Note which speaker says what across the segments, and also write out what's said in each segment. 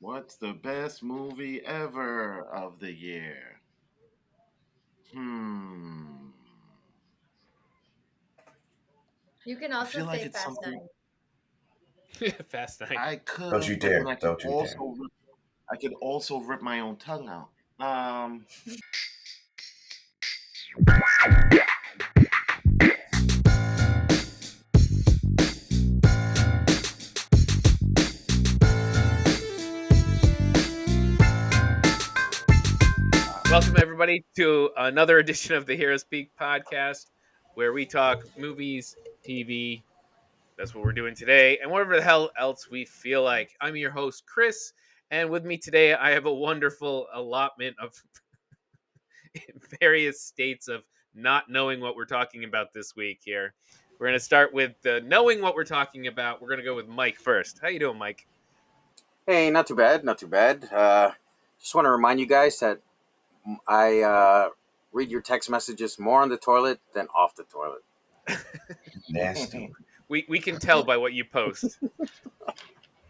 Speaker 1: What's the best movie ever of the year? Hmm.
Speaker 2: You can
Speaker 1: I
Speaker 2: also
Speaker 1: feel like
Speaker 2: say
Speaker 1: it's
Speaker 2: Fast
Speaker 1: something
Speaker 2: Nine.
Speaker 3: Fast Nine.
Speaker 1: I
Speaker 4: Don't you
Speaker 1: could, but then
Speaker 4: dare. Don't you dare.
Speaker 1: I could also rip my own tongue out.
Speaker 3: Welcome everybody to another edition of the Heroes Peak podcast, where we talk movies, TV. That's what we're doing today, and whatever the hell else we feel like. I'm your host, Chris, and with me today, I have a wonderful allotment of various states of not knowing what we're talking about this week. Here, we're going to start with knowing what we're talking about. We're going to go with Mike first. How you doing, Mike?
Speaker 5: Hey, not too bad, not too bad. Just want to remind you guys that I read your text messages more on the toilet than off the toilet.
Speaker 4: Nasty.
Speaker 3: We can tell by what you post.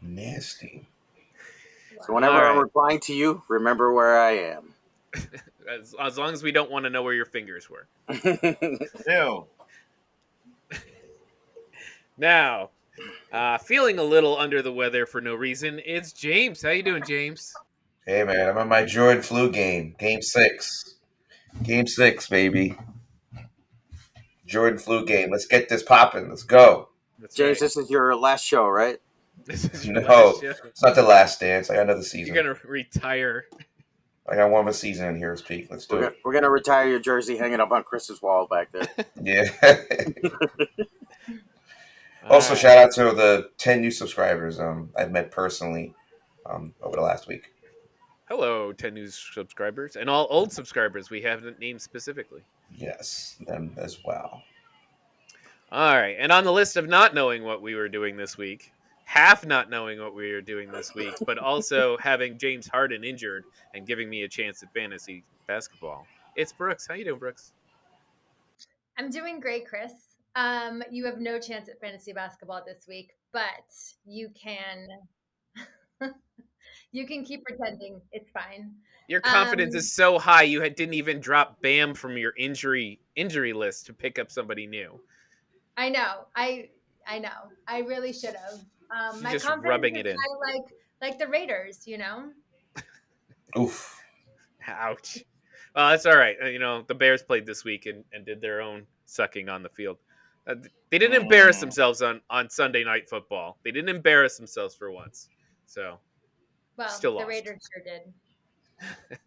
Speaker 4: Nasty.
Speaker 5: So
Speaker 2: Wow.
Speaker 5: whenever
Speaker 3: All
Speaker 5: I'm
Speaker 3: right.
Speaker 5: replying to you, remember where I am.
Speaker 3: As long as we don't want to know where your fingers were.
Speaker 1: Ew.
Speaker 3: Now, feeling a little under the weather for no reason, it's James. How you doing, James?
Speaker 4: Hey man, I'm on my Jordan flu game. Game 6. Game 6, baby. Jordan flu game. Let's get this popping. Let's go.
Speaker 3: That's
Speaker 5: James,
Speaker 3: right.
Speaker 5: this is your last show, right?
Speaker 3: This is your last
Speaker 4: No,
Speaker 3: show.
Speaker 4: it's not the last dance. I got another
Speaker 3: You're
Speaker 4: season.
Speaker 3: gonna retire.
Speaker 4: I got one more season in Heroes Peak. Let's do it.
Speaker 5: We're gonna retire your jersey hanging up on Chris's wall back there.
Speaker 4: Yeah.
Speaker 3: All
Speaker 4: Also,
Speaker 3: right.
Speaker 4: shout out to the 10 new subscribers I've met personally over the last week.
Speaker 3: Hello, 10 new subscribers and all old subscribers we haven't named specifically.
Speaker 4: Yes, them as well.
Speaker 3: All right. And on the list of not knowing what we were doing this week, half not knowing what we were doing this week, but also having James Harden injured and giving me a chance at fantasy basketball. It's Brooks. How you doing, Brooks?
Speaker 2: I'm doing great, Chris. You have no chance at fantasy basketball this week, but you can you can keep pretending it's fine.
Speaker 3: Your confidence
Speaker 2: Um,
Speaker 3: is so high you didn't even drop Bam from your injury list to pick up somebody new.
Speaker 2: I know. I know. I really should have.
Speaker 3: You're
Speaker 2: My
Speaker 3: just
Speaker 2: confidence
Speaker 3: rubbing
Speaker 2: is
Speaker 3: it in.
Speaker 2: high like the Raiders, you know?
Speaker 4: Oof.
Speaker 3: Ouch. Well, that's all right. The Bears played this week and did their own sucking on the field. They didn't embarrass
Speaker 1: Mm.
Speaker 3: themselves on Sunday Night Football. They didn't embarrass themselves for once. So,
Speaker 2: Well,
Speaker 3: still
Speaker 2: the
Speaker 3: lost.
Speaker 2: Raiders sure did.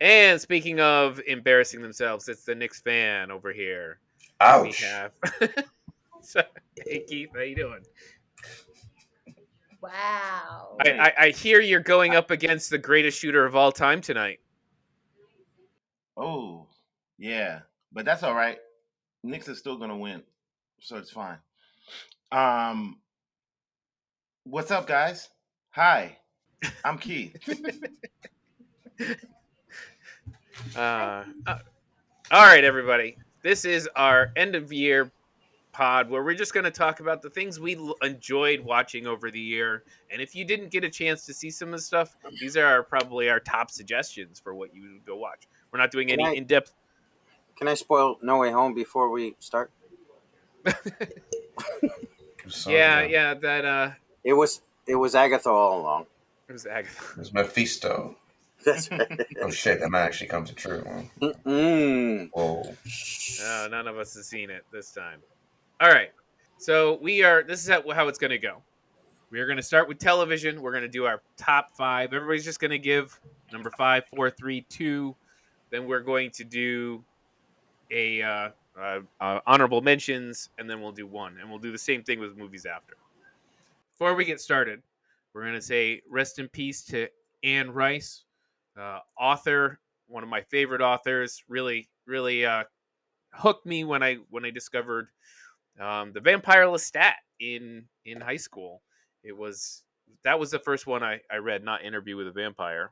Speaker 3: And speaking of embarrassing themselves, it's the Knicks fan over here. We
Speaker 4: Ouch.
Speaker 3: have. So, hey, Keith, how you doing?
Speaker 2: Wow.
Speaker 1: Wait.
Speaker 3: I hear you're going up against the greatest shooter of all time tonight.
Speaker 1: Oh, yeah. But that's all right. Knicks is still gonna win, so it's fine. Um, what's up, guys? Hi, I'm Keith.
Speaker 3: Uh, uh, all right, everybody. This is our end of year pod where we're just going to talk about the things we enjoyed watching over the year. And if you didn't get a chance to see some of the stuff, these are probably our top suggestions for what you would go watch. We're not doing
Speaker 5: Can
Speaker 3: any
Speaker 5: I
Speaker 3: in depth.
Speaker 5: can I spoil No Way Home before we start?
Speaker 3: Yeah, that
Speaker 5: It was Agatha all along.
Speaker 3: it was Agatha.
Speaker 4: It was Mephisto.
Speaker 5: That's right.
Speaker 4: Oh shit, that might actually come to true.
Speaker 5: Mm-mm.
Speaker 4: Whoa.
Speaker 3: No, none of us has seen it this time. All right. So this is how it's going to go. We are going to start with television. We're going to do our top 5. Everybody's just going to give number 5, 4, 3, 2. Then we're going to do a honorable mentions, and then we'll do one, and we'll do the same thing with movies after. Before we get started, we're going to say rest in peace to Anne Rice, author, one of my favorite authors. Really, really hooked me when I discovered the Vampire Lestat in high school. That was the first one I read, not Interview with a Vampire,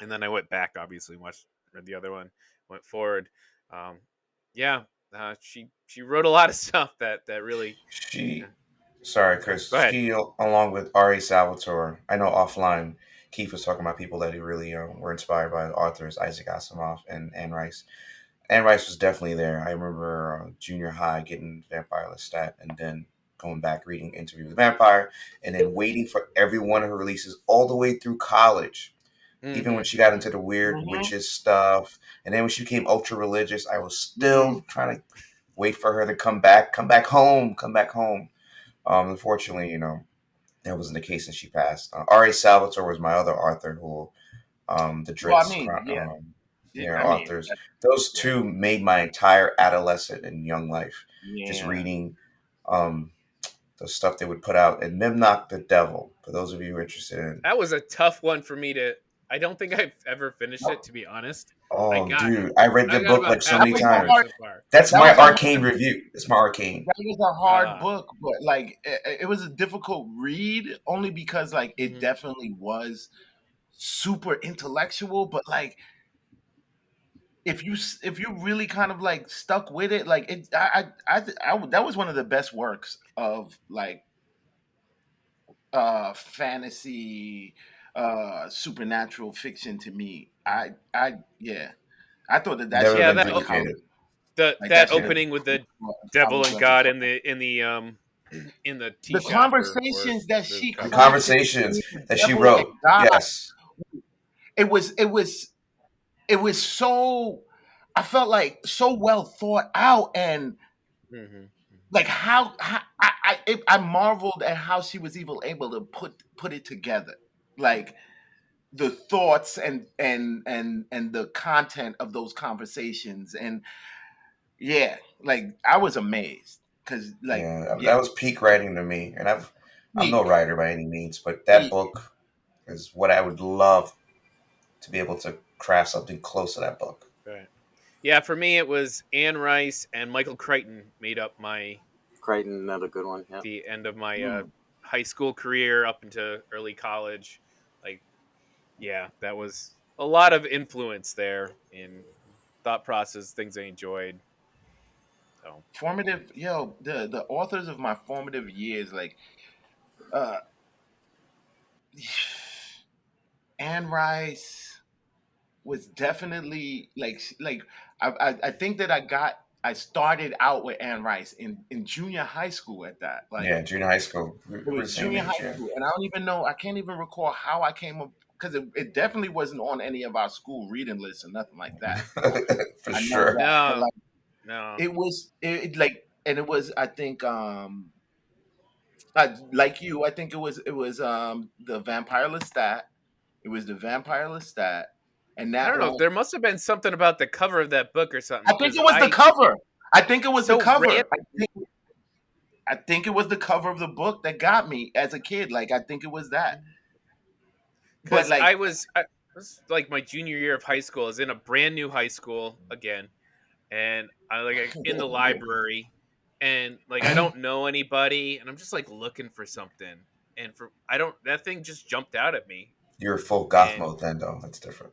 Speaker 3: and then I went back, obviously, read the other one, went forward. Um, yeah, she wrote a lot of stuff that really.
Speaker 4: She Sorry, Chris.
Speaker 3: Go ahead.
Speaker 4: Ski along with R.A. Salvatore. I know offline, Keith was talking about people that he really were inspired by, authors Isaac Asimov and Anne Rice. Anne Rice was definitely there. I remember junior high getting Vampire Lestat and then going back reading Interview with the Vampire and then waiting for every one of her releases all the way through college. Even when she got into the weird witches stuff, and then when she became ultra religious, I was still trying to wait for her to come back home. Unfortunately, that wasn't the case, and she passed. R.A. Salvatore was my other author, who, the Dritz, authors. Those two made my entire adolescent and young life just reading the stuff they would put out. And Mimnock the Devil, for those of you who are interested in.
Speaker 3: That was a tough one for me to. I don't think I've ever finished it, to be honest.
Speaker 4: Oh, dude, I read the book like so many times. That's
Speaker 1: That
Speaker 4: my
Speaker 1: was a
Speaker 4: Arcane review. It's my Arcane.
Speaker 1: That was a hard book, but like it was a difficult read only because like it definitely was super intellectual, but like if you really kind of like stuck with it, like it, that was one of the best works of like fantasy, supernatural fiction to me. I thought that
Speaker 4: Never
Speaker 1: shit
Speaker 4: been
Speaker 1: was
Speaker 4: duplicated.
Speaker 3: That opening with the devil and God in the tea
Speaker 1: the
Speaker 3: shop
Speaker 1: conversations that she
Speaker 4: The conversations that she wrote. Yes.
Speaker 1: It was so, I felt like so well thought out, and like how I marveled at how she was even able to put it together, like the thoughts and the content of those conversations, and like I was amazed because
Speaker 4: that was peak writing to me, and I'm no writer by any means, but that book is what I would love to be able to craft something close to that book.
Speaker 3: Right. Yeah, for me it was Anne Rice and Michael Crichton made up my
Speaker 5: another good one. Yeah.
Speaker 3: The end of my high school career up into early college. Like, yeah, that was a lot of influence there in thought process, things I enjoyed. So
Speaker 1: formative, the authors of my formative years, like Anne Rice was definitely like I think that I started out with Anne Rice in junior high school at that. Like
Speaker 4: junior high school.
Speaker 1: It was junior high school, and I don't even know. I can't even recall how I came up because it definitely wasn't on any of our school reading lists or nothing like that.
Speaker 4: For sure.
Speaker 3: No.
Speaker 1: It was and it was I think like you, I think it was the Vampire Lestat. It was the Vampire Lestat, and that
Speaker 3: I don't know. There must have been something about the cover of that book or something.
Speaker 1: I think it was the cover. I think it was the cover. I think it was the cover of the book that got me as a kid. Like I think it was that.
Speaker 3: Because I was like my junior year of high school. I was in a brand new high school again, and I in the library, and like I don't know anybody, and I'm just like looking for something, and that thing just jumped out at me.
Speaker 4: You're full goth mode then, though. That's different.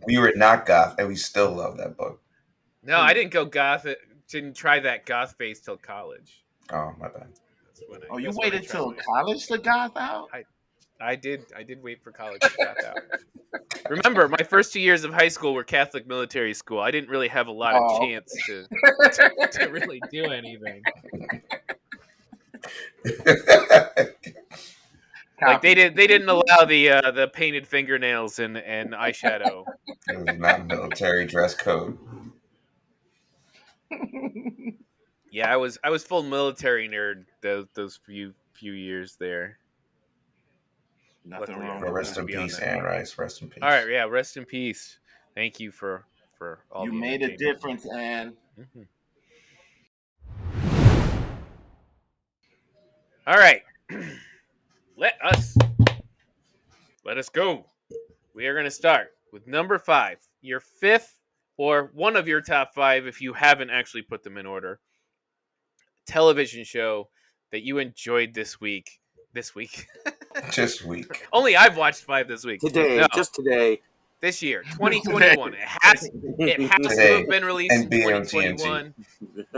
Speaker 4: We were not goth, and we still love that book.
Speaker 3: No, I didn't go goth. Didn't try that goth phase till college.
Speaker 4: Oh, my bad.
Speaker 1: You waited till college to goth out?
Speaker 3: I did wait for college to goth out. Remember, my first 2 years of high school were Catholic military school. I didn't really have a lot of chance to really do anything. Like they didn't allow the painted fingernails and eyeshadow.
Speaker 4: It was not military dress code.
Speaker 3: Yeah, I was full military nerd those few years there.
Speaker 1: Nothing wrong.
Speaker 4: Rest in peace, Anne Rice. Rest in peace.
Speaker 3: All right, yeah, rest in peace. Thank you for all.
Speaker 1: You made a difference, Anne.
Speaker 3: Mm-hmm. All right, let us go. We are going to start with number 5, your 5th or one of your top 5 if you haven't actually put them in order. Television show that you enjoyed this week. This week. Only I've watched 5 this week.
Speaker 5: Just today.
Speaker 3: This year, 2021. It has to have been released in 2021.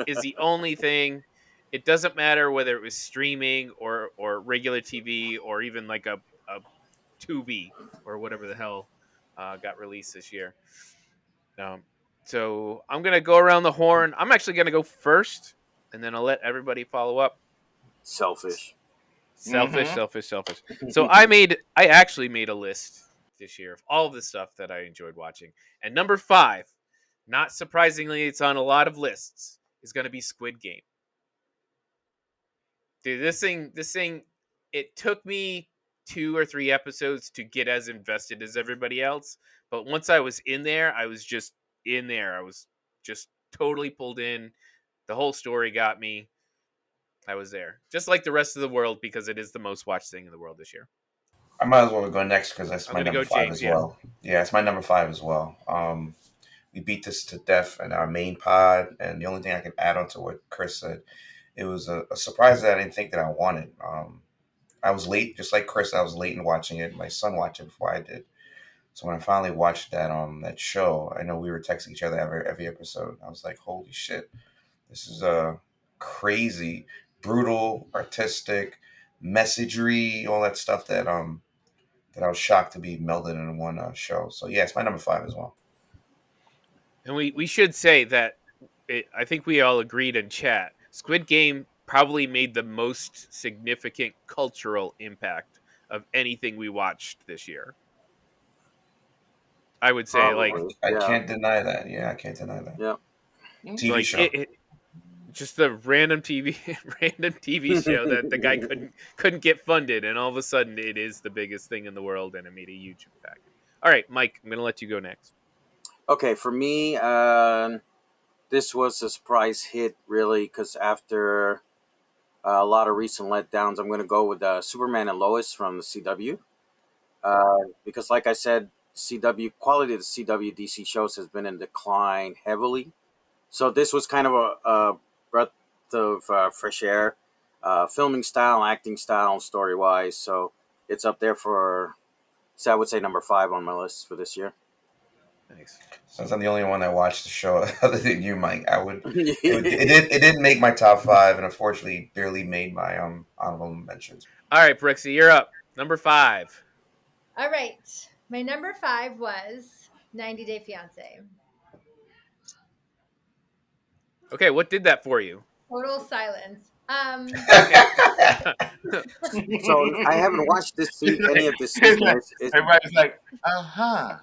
Speaker 3: Is the only thing. it doesn't matter whether it was streaming or regular TV or even like a Tubi or whatever the hell got released this year. So I'm gonna go around the horn. I'm actually gonna go first, and then I'll let everybody follow up.
Speaker 5: Selfish.
Speaker 3: Selfish,
Speaker 1: Mhm.
Speaker 3: selfish, selfish. So I actually made a list this year of all of the stuff that I enjoyed watching. And number 5, not surprisingly, it's on a lot of lists, is going to be Squid Game. Dude, this thing, it took me 2 or 3 episodes to get as invested as everybody else. But once I was in there, I was just in there. I was just totally pulled in. The whole story got me. I was there, just like the rest of the world, because it is the most watched thing in the world this year.
Speaker 4: I might as well go next because that's
Speaker 3: I'm
Speaker 4: my
Speaker 3: gonna
Speaker 4: number
Speaker 3: go
Speaker 4: five
Speaker 3: James.
Speaker 4: as
Speaker 3: Yeah.
Speaker 4: well. Yeah, it's my number 5 as well. We beat this to death in our main pod, and the only thing I can add on to what Chris said, it was a surprise that I didn't think that I wanted. I was late, just like Chris. I was late in watching it. My son watched it before I did. So when I finally watched that show, I know we were texting each other every episode. I was like, "Holy shit, this is a crazy, brutal, artistic, messagery, all that stuff that I was shocked to be melded in one show." So yeah, it's my number 5 as well.
Speaker 3: And we should say that I think we all agreed in chat. Squid Game probably made the most significant cultural impact of anything we watched this year. I would say,
Speaker 5: Probably.
Speaker 4: I
Speaker 5: Yeah.
Speaker 4: can't deny that. Yeah, I can't deny that.
Speaker 5: Yeah.
Speaker 4: TV
Speaker 3: like
Speaker 4: show.
Speaker 3: just the random TV show that the guy couldn't get funded, and all of a sudden it is the biggest thing in the world, and it made a huge impact. All right, Mike, I'm gonna let you go next.
Speaker 5: Okay, for me, this was a surprise hit, really, because after a lot of recent letdowns, I'm going to go with Superman and Lois from the CW. Because, like I said, CW quality of the CW DC shows has been in decline heavily. So this was kind of a breath of fresh air, filming style, acting style, story wise. So it's up there for, so I would say number 5 on my list for this year.
Speaker 3: Nice.
Speaker 4: Since I'm the only one that watched the show other than you, Mike, it didn't make my top 5, and unfortunately barely made my honorable mentions.
Speaker 3: All right, Brixie, you're up. Number 5.
Speaker 2: All right. My number 5 was 90 Day Fiance.
Speaker 3: Okay, what did that for you?
Speaker 2: Total silence.
Speaker 5: So I haven't watched any of this season.
Speaker 1: Everybody's like, uh-huh.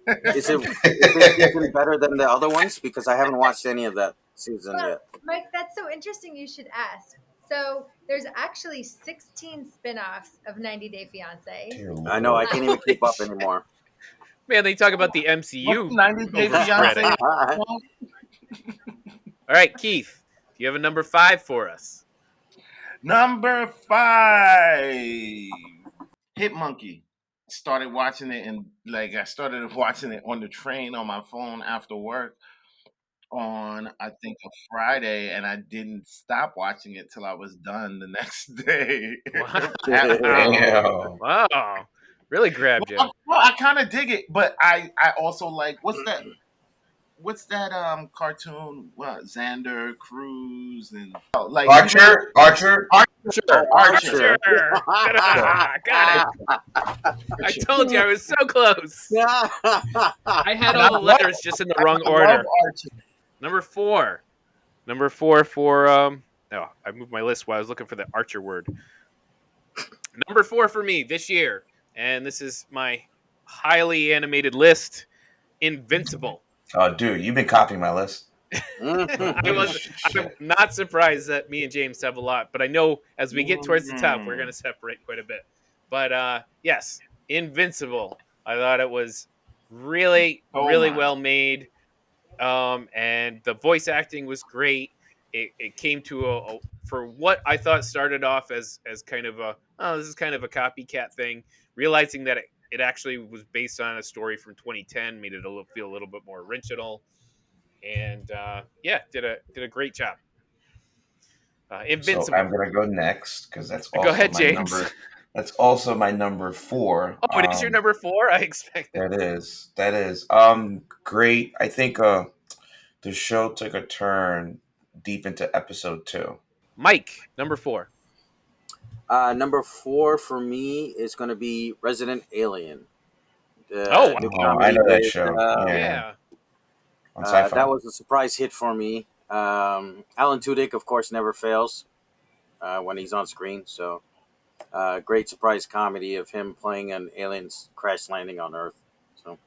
Speaker 5: Is this season better than the other ones? Because I haven't watched any of that season
Speaker 2: Well,
Speaker 5: yet.
Speaker 2: Mike, that's so interesting you should ask. So there's actually 16 spin-offs of 90 Day Fiance.
Speaker 4: Dear Lord.
Speaker 5: I know I can't even keep up anymore.
Speaker 3: Man, they talk about the MCU.
Speaker 1: What's 90 Day
Speaker 3: over
Speaker 1: Fiance?
Speaker 3: Reddit. All right, Keith, do you have a number 5 for us?
Speaker 1: Number 5, Hit Monkey. Started watching it, and I started watching it on the train on my phone after work on, I think, a Friday, and I didn't stop watching it till I was done the next day.
Speaker 3: Wow. Wow. Really grabbed you.
Speaker 1: Well, I kind of dig it, but I also like, what's that cartoon? What, Xander, Cruz, and
Speaker 4: Archer.
Speaker 3: Archer.
Speaker 1: Archer.
Speaker 3: Got it. I told you I was so close. I had all the letters just in the wrong order. Number 4. Number 4 for oh, I moved my list while I was looking for the Archer word. Number 4 for me this year, and this is my highly animated list, Invincible.
Speaker 4: Oh, dude, you've been copying my list.
Speaker 3: I'm not surprised that me and James have a lot, but I know as we get towards the top, we're going to separate quite a bit. But yes, Invincible. I thought it was really well made, and the voice acting was great. It came to for what I thought started off as kind of this is kind of a copycat thing, realizing that it actually was based on a story from 2010, made it feel a little bit more original. And did a great job. Invincible.
Speaker 4: So I'm gonna go next because that's also
Speaker 3: Go ahead,
Speaker 4: my
Speaker 3: James.
Speaker 4: number. That's also my number 4.
Speaker 3: Oh, it is your number 4? I expected.
Speaker 4: That is. Great. I think the show took a turn deep into episode 2.
Speaker 3: Mike, number 4.
Speaker 5: Number 4 for me is going to be Resident Alien.
Speaker 3: Oh,
Speaker 5: New
Speaker 4: Oh, I
Speaker 5: comedy
Speaker 4: know that
Speaker 5: with
Speaker 4: show. Yeah,
Speaker 3: yeah.
Speaker 4: on Sci-Fi.
Speaker 5: that was a surprise hit for me. Alan Tudyk, of course, never fails when he's on screen. So, great surprise comedy of him playing an alien's crash landing on Earth. So,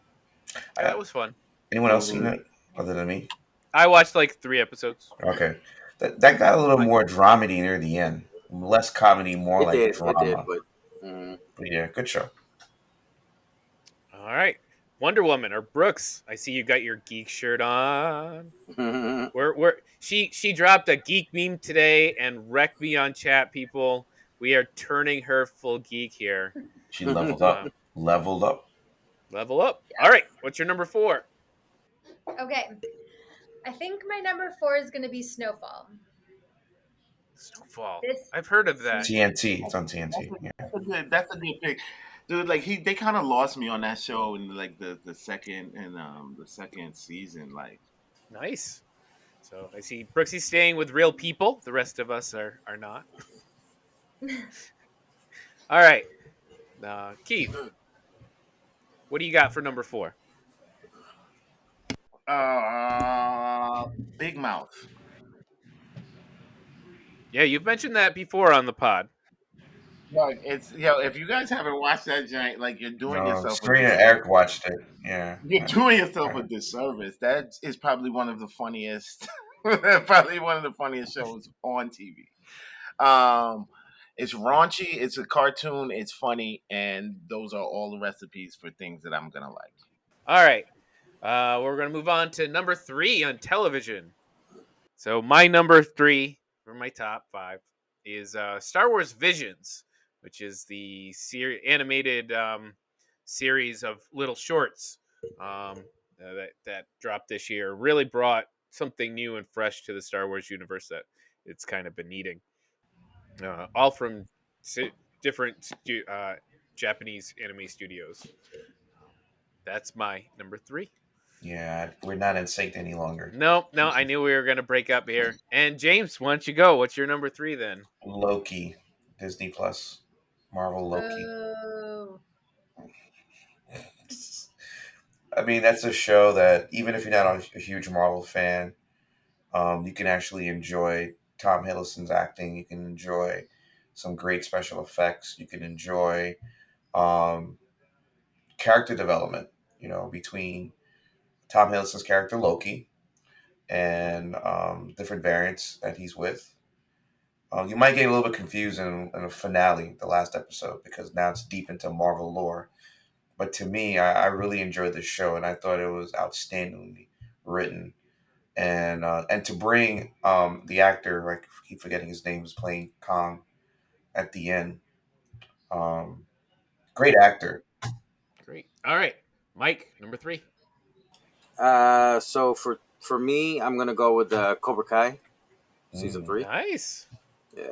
Speaker 3: Yeah, that was fun.
Speaker 4: Anyone else seen
Speaker 5: mhm.
Speaker 4: it other than me?
Speaker 3: I watched like 3 episodes.
Speaker 4: Okay, that got a little
Speaker 3: Mike.
Speaker 4: more dramedy near the end. Less comedy, more like
Speaker 5: It did,
Speaker 4: drama.
Speaker 5: but mm,
Speaker 4: But yeah, good show.
Speaker 3: All right. Wonder Woman or Brooks, I see you got your geek shirt on. She dropped a geek meme today and wrecked me on chat, people. We are turning her full geek here.
Speaker 4: She leveled
Speaker 3: Uh,
Speaker 4: up. Leveled up.
Speaker 3: level up. All right. What's your number 4?
Speaker 2: Okay. I think my number 4 is going to be Snowfall.
Speaker 3: Snowfall.
Speaker 2: This
Speaker 3: I've heard of that.
Speaker 4: TNT. It's on
Speaker 1: That's
Speaker 4: TNT.
Speaker 1: a,
Speaker 4: Yeah.
Speaker 1: that's a good pick, dude. Like they kind of lost me on that show in like the second and the second season. Like,
Speaker 3: Nice. So I see Brooksy's staying with real people. The rest of us are not. All right. Keith, what do you got for number 4?
Speaker 1: Big Mouth.
Speaker 3: Yeah, you've mentioned that before on the pod.
Speaker 1: Like it's if you guys haven't watched that giant, like you're doing
Speaker 4: No,
Speaker 1: yourself a
Speaker 4: Serena and
Speaker 1: disservice.
Speaker 4: Eric watched it. Yeah.
Speaker 1: You're doing yourself a
Speaker 4: Alright.
Speaker 1: disservice. That is probably one of the funniest, probably one of the funniest shows on TV. It's raunchy. It's a cartoon. It's funny, and those are all the recipes for things that I'm gonna like.
Speaker 3: All right. We're going to move on to number 3 on television. So my number 3 for my top 5 is Star Wars Visions, which is the animated series of little shorts that dropped this year. Really brought something new and fresh to the Star Wars universe that it's kind of been needing. All from different Japanese anime studios. That's my number 3.
Speaker 4: Yeah, we're not in sync any longer.
Speaker 3: No, I knew we were going to break up here. And James, why don't you go? What's your number 3 then?
Speaker 4: Loki, Disney Plus, Marvel Loki.
Speaker 2: Oh,
Speaker 4: I mean, that's a show that even if you're not a huge Marvel fan, you can actually enjoy Tom Hiddleston's acting. You can enjoy some great special effects. You can enjoy um, character development. Between Tom Hiddleston's character Loki and different variants that he's with. You might get a little bit confused in the finale, the last episode, because now it's deep into Marvel lore. But to me, I really enjoyed this show, and I thought it was outstandingly written. And to bring the actor, I keep forgetting his name, was playing Kong at the end. Um, Great actor.
Speaker 3: Great. All right. Mike, number 3.
Speaker 5: so for me, I'm going to go with Cobra Kai season
Speaker 4: Mm.
Speaker 5: 3.
Speaker 3: Nice.
Speaker 5: Yeah,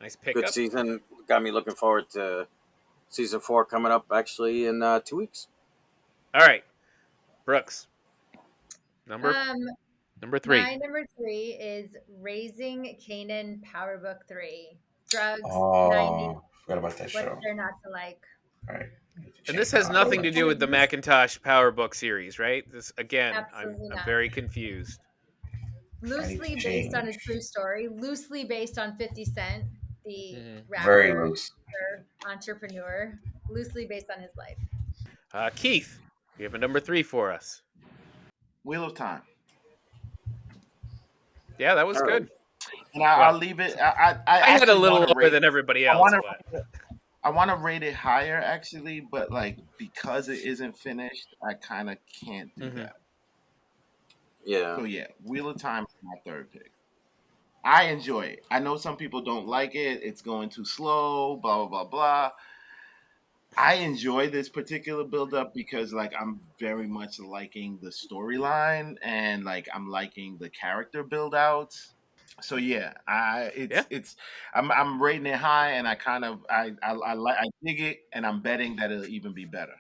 Speaker 3: Nice
Speaker 5: good
Speaker 3: pickup.
Speaker 5: season. Got me looking forward to season 4 coming up actually in 2 weeks.
Speaker 3: All right. Brooks, number 3.
Speaker 2: my number 3 is Raising Kanan Power Book 3. Drugs, 90s.
Speaker 4: Oh, forgot about that
Speaker 2: What's
Speaker 4: show.
Speaker 2: there not to like?
Speaker 4: All right.
Speaker 3: And this has nothing to do with the Macintosh Power Book series, right? This again, I'm
Speaker 2: Absolutely not.
Speaker 3: very confused.
Speaker 2: Loosely based on a true story. Loosely based on 50 Cent, the
Speaker 4: Very
Speaker 2: rapper,
Speaker 4: loose.
Speaker 2: entrepreneur. Loosely based on his life.
Speaker 3: Keith, you have a number 3 for us.
Speaker 1: Wheel of Time.
Speaker 3: Yeah, that was
Speaker 5: All right.
Speaker 3: good.
Speaker 1: And I'll leave it. I
Speaker 3: I had a
Speaker 1: actually
Speaker 3: little
Speaker 1: wanna
Speaker 3: lower
Speaker 1: rate-
Speaker 3: than everybody
Speaker 1: I
Speaker 3: else,
Speaker 1: want
Speaker 3: but
Speaker 1: to. I want to rate it higher actually, but like because it isn't finished, I kind of can't do
Speaker 3: Mhm.
Speaker 1: that.
Speaker 5: Yeah.
Speaker 1: So yeah, Wheel of Time is my third pick. I enjoy it. I know some people don't like it. It's going too slow. Blah blah blah blah. I enjoy this particular build up because like I'm very much liking the storyline and like I'm liking the character build outs. So yeah, I'm rating it high and I kind of I dig it and I'm betting that it'll even be better.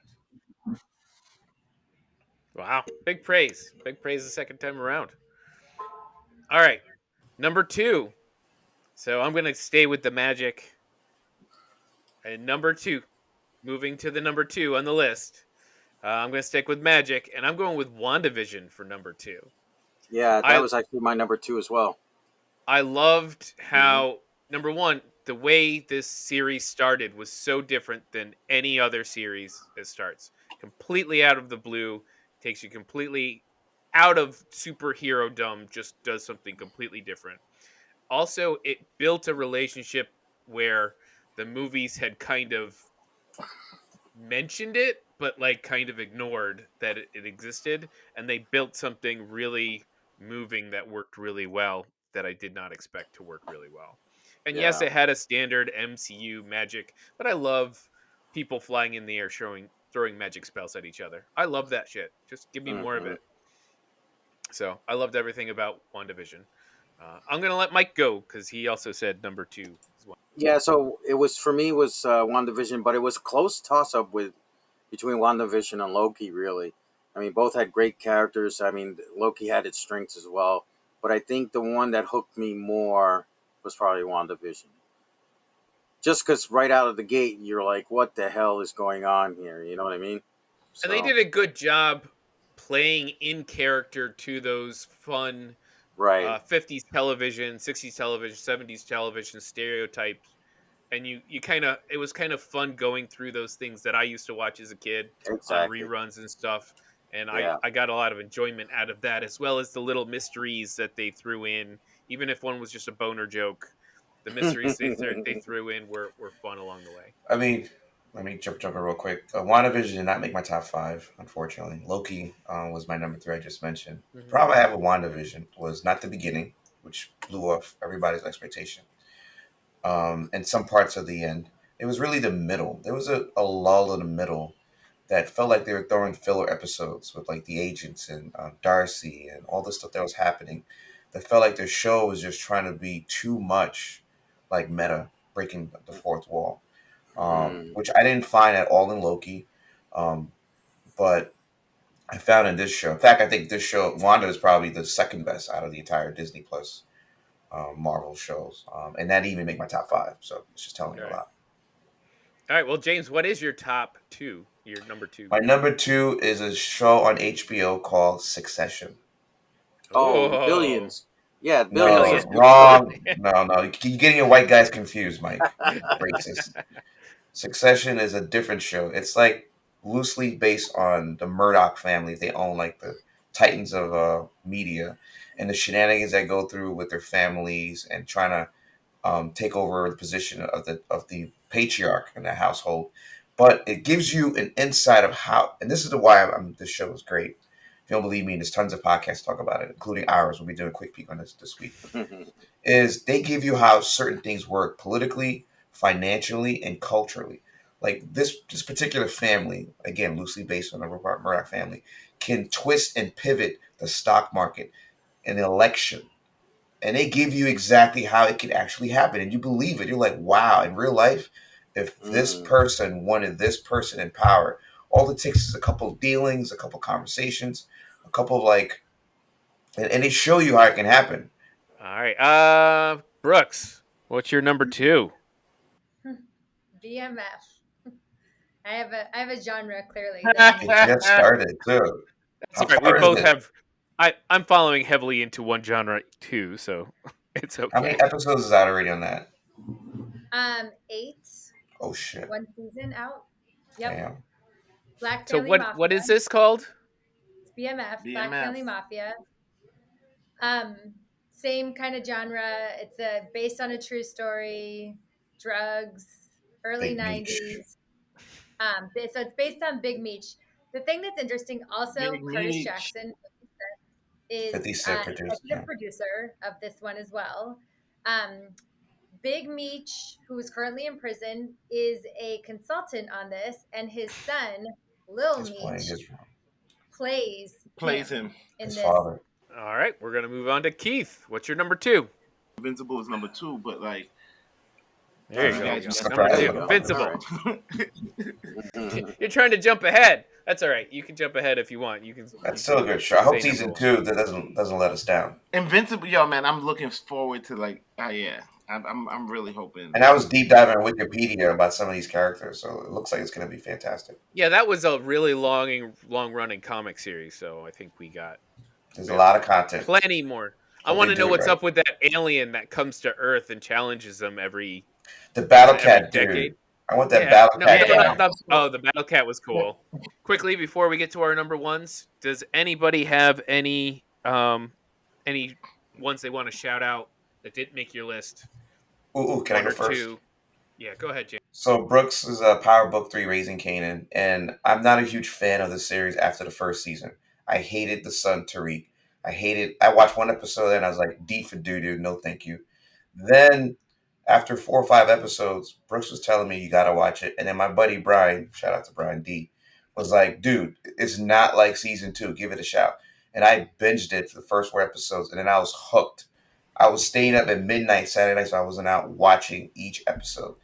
Speaker 3: wow, big praise. Big praise the second time around. All right. Number 2. So I'm going to stay with the Magic. And number 2, moving to the number 2 on the list. I'm going to stick with Magic, and I'm going with WandaVision for number 2.
Speaker 5: Yeah, that
Speaker 3: I
Speaker 5: was actually my number 2 as well.
Speaker 3: I loved how, number 1, the way this series started was so different than any other series it starts. Completely out of the blue, takes you completely out of superhero dumb, just does something completely different. Also, it built a relationship where the movies had kind of mentioned it, but like kind of ignored that it existed, and they built something really moving that worked really well that I did not expect to work really well. And yes,
Speaker 5: Yeah.
Speaker 3: it had a standard MCU magic, but I love people flying in the air throwing magic spells at each other. I love that shit. Just give me more of
Speaker 5: Mhm.
Speaker 3: it. So I loved everything about WandaVision. I'm gonna let Mike go because he also said number 2 is one.
Speaker 5: Yeah, so it was for me was WandaVision, but it was a close toss up with between WandaVision and Loki. Really, I mean, both had great characters. I mean, Loki had its strengths as well, but I think the one that hooked me more was probably WandaVision. Just because right out of the gate, you're like, "What the hell is going on here?" You know what I mean?
Speaker 3: And they
Speaker 5: So
Speaker 3: did a good job playing in character to those fun
Speaker 5: right,
Speaker 3: 50s television, 60s television, 70s television stereotypes. And you kind of, it was kind of fun going through those things that I used to watch as a kid on
Speaker 5: exactly.
Speaker 3: reruns and stuff. And
Speaker 5: Yeah.
Speaker 3: I got a lot of enjoyment out of that, as well as the little mysteries that they threw in. Even if one was just a boner joke, the mysteries they threw in were fun along the way.
Speaker 4: I mean, let me jump in real quick. WandaVision did not make my top 5, unfortunately. Loki was my number 3 I just mentioned. The
Speaker 3: Hmm.
Speaker 4: problem I have with WandaVision was not the beginning, which blew off everybody's expectation, and some parts of the end. It was really the middle. There was a lull in the middle that felt like they were throwing filler episodes with like the agents and Darcy and all the stuff that was happening. That felt like the show was just trying to be too much like meta, breaking the fourth wall,
Speaker 5: Mm.
Speaker 4: which I didn't find at all in Loki. Um, but I found in this show. In fact, I think this show, Wanda, is probably the second best out of the entire Disney Plus Marvel shows, and that didn't even make my top 5. So it's just telling
Speaker 3: All
Speaker 4: you a
Speaker 3: right.
Speaker 4: lot.
Speaker 3: All right. Well, James, what is your top 2? Your number 2?
Speaker 4: My number 2 is a show on HBO called Succession.
Speaker 5: Oh,
Speaker 3: Oh,
Speaker 5: Billions. Yeah, Billions
Speaker 4: No,
Speaker 5: is
Speaker 3: billion.
Speaker 5: good too.
Speaker 4: wrong. No. You're getting your white guys confused, Mike. Racist. Succession is a different show. It's like loosely based on the Murdoch family. They own like the titans of media, and the shenanigans that go through with their families and trying to take over the position of the patriarch in the household. But it gives you an insight of how, and this is the why this show is great. If you don't believe me, there's tons of podcasts to talk about it, including ours. We'll be doing a quick peek on this week. Is they give you how certain things work politically, financially, and culturally. Like this particular family, again loosely based on the Rupert Murdoch family, can twist and pivot the stock market, an election, and they give you exactly how it could actually happen, and you believe it. You're like, wow, in real life, if this
Speaker 5: Mm.
Speaker 4: person wanted this person in power, all it takes is a couple of dealings, a couple of conversations, a couple of like, and they show you how it can happen.
Speaker 3: All right. Brooks, what's your number 2?
Speaker 2: BMF. I have a genre clearly that I'm
Speaker 4: It
Speaker 2: looking
Speaker 4: just
Speaker 2: for.
Speaker 4: started too.
Speaker 3: That's
Speaker 4: How
Speaker 3: all right. We
Speaker 4: far is
Speaker 3: both
Speaker 4: it?
Speaker 3: have. I'm following heavily into one genre too, so it's
Speaker 4: How many
Speaker 3: okay.
Speaker 4: episodes is out already on that?
Speaker 2: 8,
Speaker 4: Oh shit!
Speaker 2: 1 season out. Yep.
Speaker 4: Damn.
Speaker 2: Black
Speaker 3: So
Speaker 2: Family
Speaker 3: what
Speaker 2: Mafia.
Speaker 3: is this called?
Speaker 2: It's BMF. Black
Speaker 1: BMF.
Speaker 2: Family Mafia. Um, Same kind of genre. It's based on a true story. Drugs. Early
Speaker 4: Big Meech.
Speaker 2: '90s. So it's based on Big Meech. The thing that's interesting, also
Speaker 1: Big
Speaker 2: Curtis
Speaker 1: Meech.
Speaker 2: Jackson is
Speaker 4: 50 Cent produced.
Speaker 2: executive producer of this one as well. Um, Big Meech, who is currently in prison, is a consultant on this, and his son, Lil
Speaker 4: He's playing
Speaker 2: Meech,
Speaker 4: his
Speaker 2: plays
Speaker 1: Plays
Speaker 2: him
Speaker 1: him.
Speaker 2: in this.
Speaker 4: father.
Speaker 3: All right, we're gonna move on to Keith. What's your number 2?
Speaker 1: Invincible is number 2, but like
Speaker 3: There
Speaker 1: you
Speaker 3: you
Speaker 1: guys
Speaker 3: go.
Speaker 1: messed
Speaker 3: Number
Speaker 1: up.
Speaker 5: There you
Speaker 3: 2,
Speaker 5: go.
Speaker 3: Invincible.
Speaker 5: All right.
Speaker 3: You're trying to jump ahead. That's all right. You can jump ahead if you want. You can.
Speaker 4: That's still a good show. I hope
Speaker 3: say
Speaker 4: season
Speaker 3: number
Speaker 4: 2 that doesn't let us down.
Speaker 1: Invincible, yo man, I'm looking forward to like, yeah, I'm really hoping.
Speaker 4: And I was deep diving on Wikipedia about some of these characters, so it looks like it's going to be fantastic.
Speaker 3: Yeah, that was a really long running comic series, so I think we got
Speaker 4: There's a lot of content.
Speaker 3: plenty more. I
Speaker 4: Hope
Speaker 3: want
Speaker 4: they
Speaker 3: to know
Speaker 4: do it
Speaker 3: what's
Speaker 4: right.
Speaker 3: up with that alien that comes to Earth and challenges them every
Speaker 4: The Battle
Speaker 3: every
Speaker 4: Cat
Speaker 3: decade.
Speaker 4: dude. I want that
Speaker 3: Yeah.
Speaker 4: Battle
Speaker 3: No,
Speaker 4: Cat
Speaker 3: no,
Speaker 4: guy.
Speaker 3: no, oh, the Battle Cat was cool. Quickly before we get to our number ones, does anybody have any ones they want to shout out that didn't make your list?
Speaker 4: Ooh, can I
Speaker 3: One
Speaker 4: go
Speaker 3: or
Speaker 4: first?
Speaker 3: two. Yeah, go ahead, James.
Speaker 4: So Brooks is a Power Book 3 Raising Kanan, and I'm not a huge fan of the series after the first season. I hated the son Tariq. I watched one episode and I was like, D for doo-doo, no thank you. Then after 4 or 5 episodes, Brooks was telling me you gotta watch it. And then my buddy Brian, shout out to Brian D, was like, dude, it's not like season 2, give it a shout. And I binged it for the first 4 episodes and then I was hooked. I was staying up at midnight Saturday night, so I wasn't out watching each episode.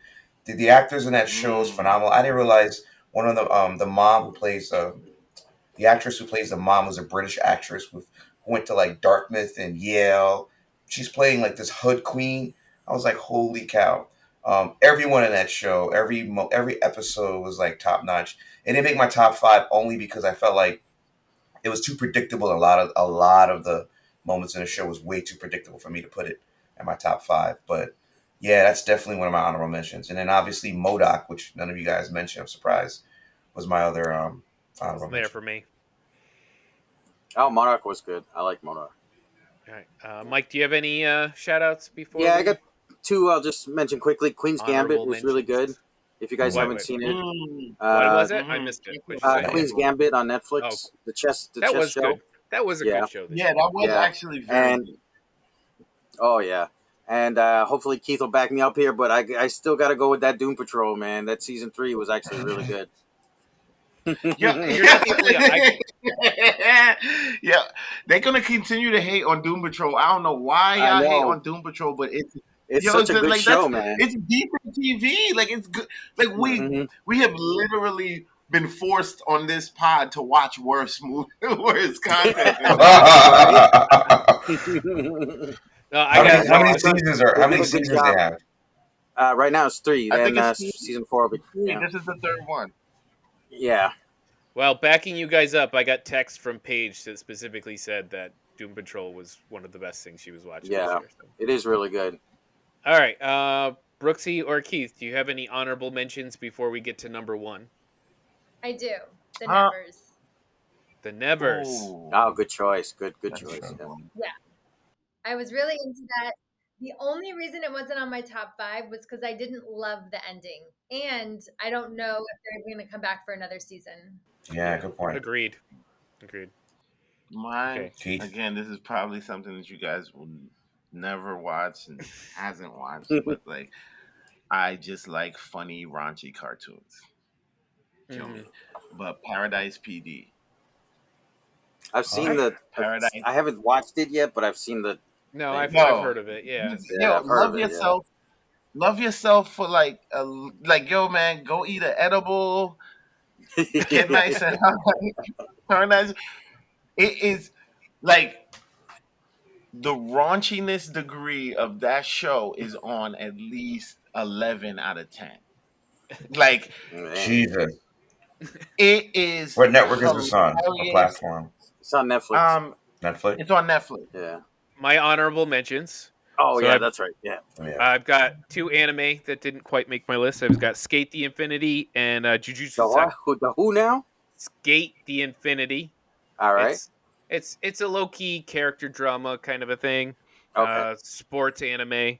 Speaker 4: The actors in that show is phenomenal. I didn't realize one of the mom who plays the actress who plays the mom was a British actress who went to like Dartmouth and Yale. She's playing like this hood queen. I was like, holy cow! Everyone in that show, every episode was like top notch. It didn't make my top 5 only because I felt like it was too predictable. A lot of the moments in the show was way too predictable for me to put it in my top 5. But yeah, that's definitely one of my honorable mentions. And then obviously MODOK, which none of you guys mentioned. I'm surprised, was my other honorable
Speaker 3: There
Speaker 4: mention.
Speaker 3: for me.
Speaker 5: Oh, Monarch was good. I like Monarch.
Speaker 3: All right, Mike, do you have any shout outs before?
Speaker 5: Yeah, I got 2. I'll just mention quickly. Queen's Gambit
Speaker 3: Honorable
Speaker 5: was really
Speaker 3: mentions.
Speaker 5: good. If you guys
Speaker 3: What-
Speaker 5: haven't
Speaker 3: what-
Speaker 5: seen it,
Speaker 3: What was it? I
Speaker 1: mhm.
Speaker 3: missed it. What'd you say?
Speaker 5: Queen's Gambit on Netflix. The chess
Speaker 3: That was
Speaker 5: show.
Speaker 3: good. That was a
Speaker 5: Yeah.
Speaker 3: good show. This
Speaker 1: Yeah,
Speaker 3: year.
Speaker 1: that was
Speaker 5: Yeah.
Speaker 1: actually very
Speaker 5: And-
Speaker 1: good.
Speaker 5: Oh yeah, and hopefully Keith will back me up here. But I still got to go with that Doom Patrol, man. That season 3 was actually really good.
Speaker 1: Yeah,
Speaker 3: You're definitely
Speaker 1: yeah, they're gonna continue to hate on Doom Patrol. I don't know why
Speaker 5: I
Speaker 1: y'all hate
Speaker 5: know.
Speaker 1: on Doom Patrol, but it's
Speaker 5: It's
Speaker 1: Yo,
Speaker 5: such a
Speaker 1: it's
Speaker 5: good
Speaker 1: like
Speaker 5: show,
Speaker 1: that's-
Speaker 5: man.
Speaker 1: it's decent TV. Like it's good. Like
Speaker 5: Mhm.
Speaker 1: we have literally been forced on this pod to watch worse worse content.
Speaker 3: No, I
Speaker 4: How
Speaker 3: got
Speaker 4: many seasons are? How many
Speaker 5: Good
Speaker 4: seasons
Speaker 5: job.
Speaker 4: they have?
Speaker 5: Right now it's 3.
Speaker 1: I
Speaker 5: Then
Speaker 1: think it's
Speaker 5: season 4 will be.
Speaker 1: Yeah,
Speaker 5: Yeah.
Speaker 1: this is the third one.
Speaker 5: Yeah.
Speaker 3: Well, backing you guys up, I got text from Paige that specifically said that Doom Patrol was one of the best things she was watching
Speaker 5: Yeah.
Speaker 3: this year. So.
Speaker 5: It is really good.
Speaker 3: All right, Brooksy or Keith, do you have any honorable mentions before we get to number 1?
Speaker 2: I do. The
Speaker 1: Uh,
Speaker 2: Nevers.
Speaker 3: The Nevers.
Speaker 1: Ooh,
Speaker 5: Oh, good choice. Good
Speaker 1: that's a
Speaker 5: choice.
Speaker 1: good
Speaker 5: Yeah.
Speaker 1: one.
Speaker 2: I was really into that. The only reason it wasn't on my top 5 was because I didn't love the ending. And I don't know if they're going to come back for another season.
Speaker 4: Yeah, good point.
Speaker 3: Agreed.
Speaker 1: Mine
Speaker 3: Okay.
Speaker 4: Keith?
Speaker 1: again. This is probably something that you guys will never watch and hasn't watched, but like I just like funny, raunchy cartoons. Kill
Speaker 3: Mhm.
Speaker 1: me. But Paradise PD.
Speaker 5: I've seen
Speaker 4: Alright.
Speaker 5: the.
Speaker 1: Paradise.
Speaker 5: I haven't watched it yet, but I've seen the.
Speaker 3: No, I've
Speaker 1: No.
Speaker 3: heard of it. Yeah.
Speaker 5: Yeah, I've heard
Speaker 1: love
Speaker 5: of it, yeah.
Speaker 1: yourself. Love yourself for like yo man, go eat an edible. Get nice and Paradise. It is like the raunchiness degree of that show is on at least 11 out of 10. Like
Speaker 5: Man.
Speaker 4: Jesus.
Speaker 1: it is.
Speaker 4: What network is this on? What
Speaker 1: hilarious.
Speaker 4: platform?
Speaker 5: It's on Netflix.
Speaker 4: Netflix?
Speaker 1: It's on Netflix.
Speaker 5: Yeah.
Speaker 3: My honorable mentions.
Speaker 5: Oh
Speaker 3: So
Speaker 5: yeah,
Speaker 3: I've-
Speaker 5: that's right. Yeah.
Speaker 4: Yeah.
Speaker 3: I've got 2 anime that didn't quite make my list. I've got Skate the Infinity and Jujutsu
Speaker 5: The
Speaker 3: Kaisen.
Speaker 5: what? The who now?
Speaker 3: Skate the Infinity.
Speaker 5: All right.
Speaker 3: It's a low key character drama kind of a thing.
Speaker 5: Okay.
Speaker 3: Sports anime,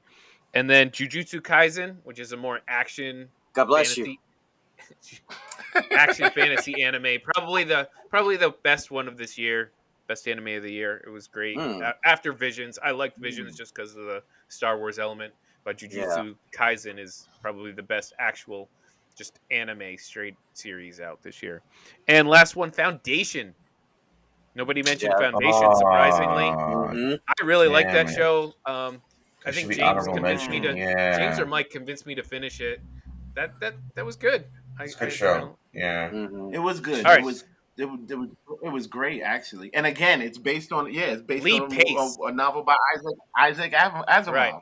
Speaker 3: and then Jujutsu Kaisen, which is a more action
Speaker 5: God bless you.
Speaker 3: fantasy action fantasy anime. Probably the best one of this year. Best anime of the year. It was great. After Visions, I liked Visions just because of the Star Wars element. But Jujutsu Kaisen is probably the best actual just anime straight series out this year. And last one, Foundation. Nobody mentioned
Speaker 5: Yeah.
Speaker 3: Foundation, surprisingly.
Speaker 5: Mhm.
Speaker 3: I really like
Speaker 4: Yeah,
Speaker 3: that
Speaker 4: man.
Speaker 3: show. I
Speaker 4: That
Speaker 3: think
Speaker 4: should be
Speaker 3: James
Speaker 4: honorable
Speaker 3: convinced me to.
Speaker 4: mention. Yeah.
Speaker 3: James or Mike convinced me to finish it. That was good.
Speaker 4: It's a good show. Yeah.
Speaker 5: Mhm.
Speaker 1: It was good.
Speaker 3: All right.
Speaker 1: It was great actually. And again, it's based on
Speaker 3: Lee
Speaker 1: on
Speaker 3: Pace.
Speaker 1: a novel by Isaac Asimov.
Speaker 3: Right.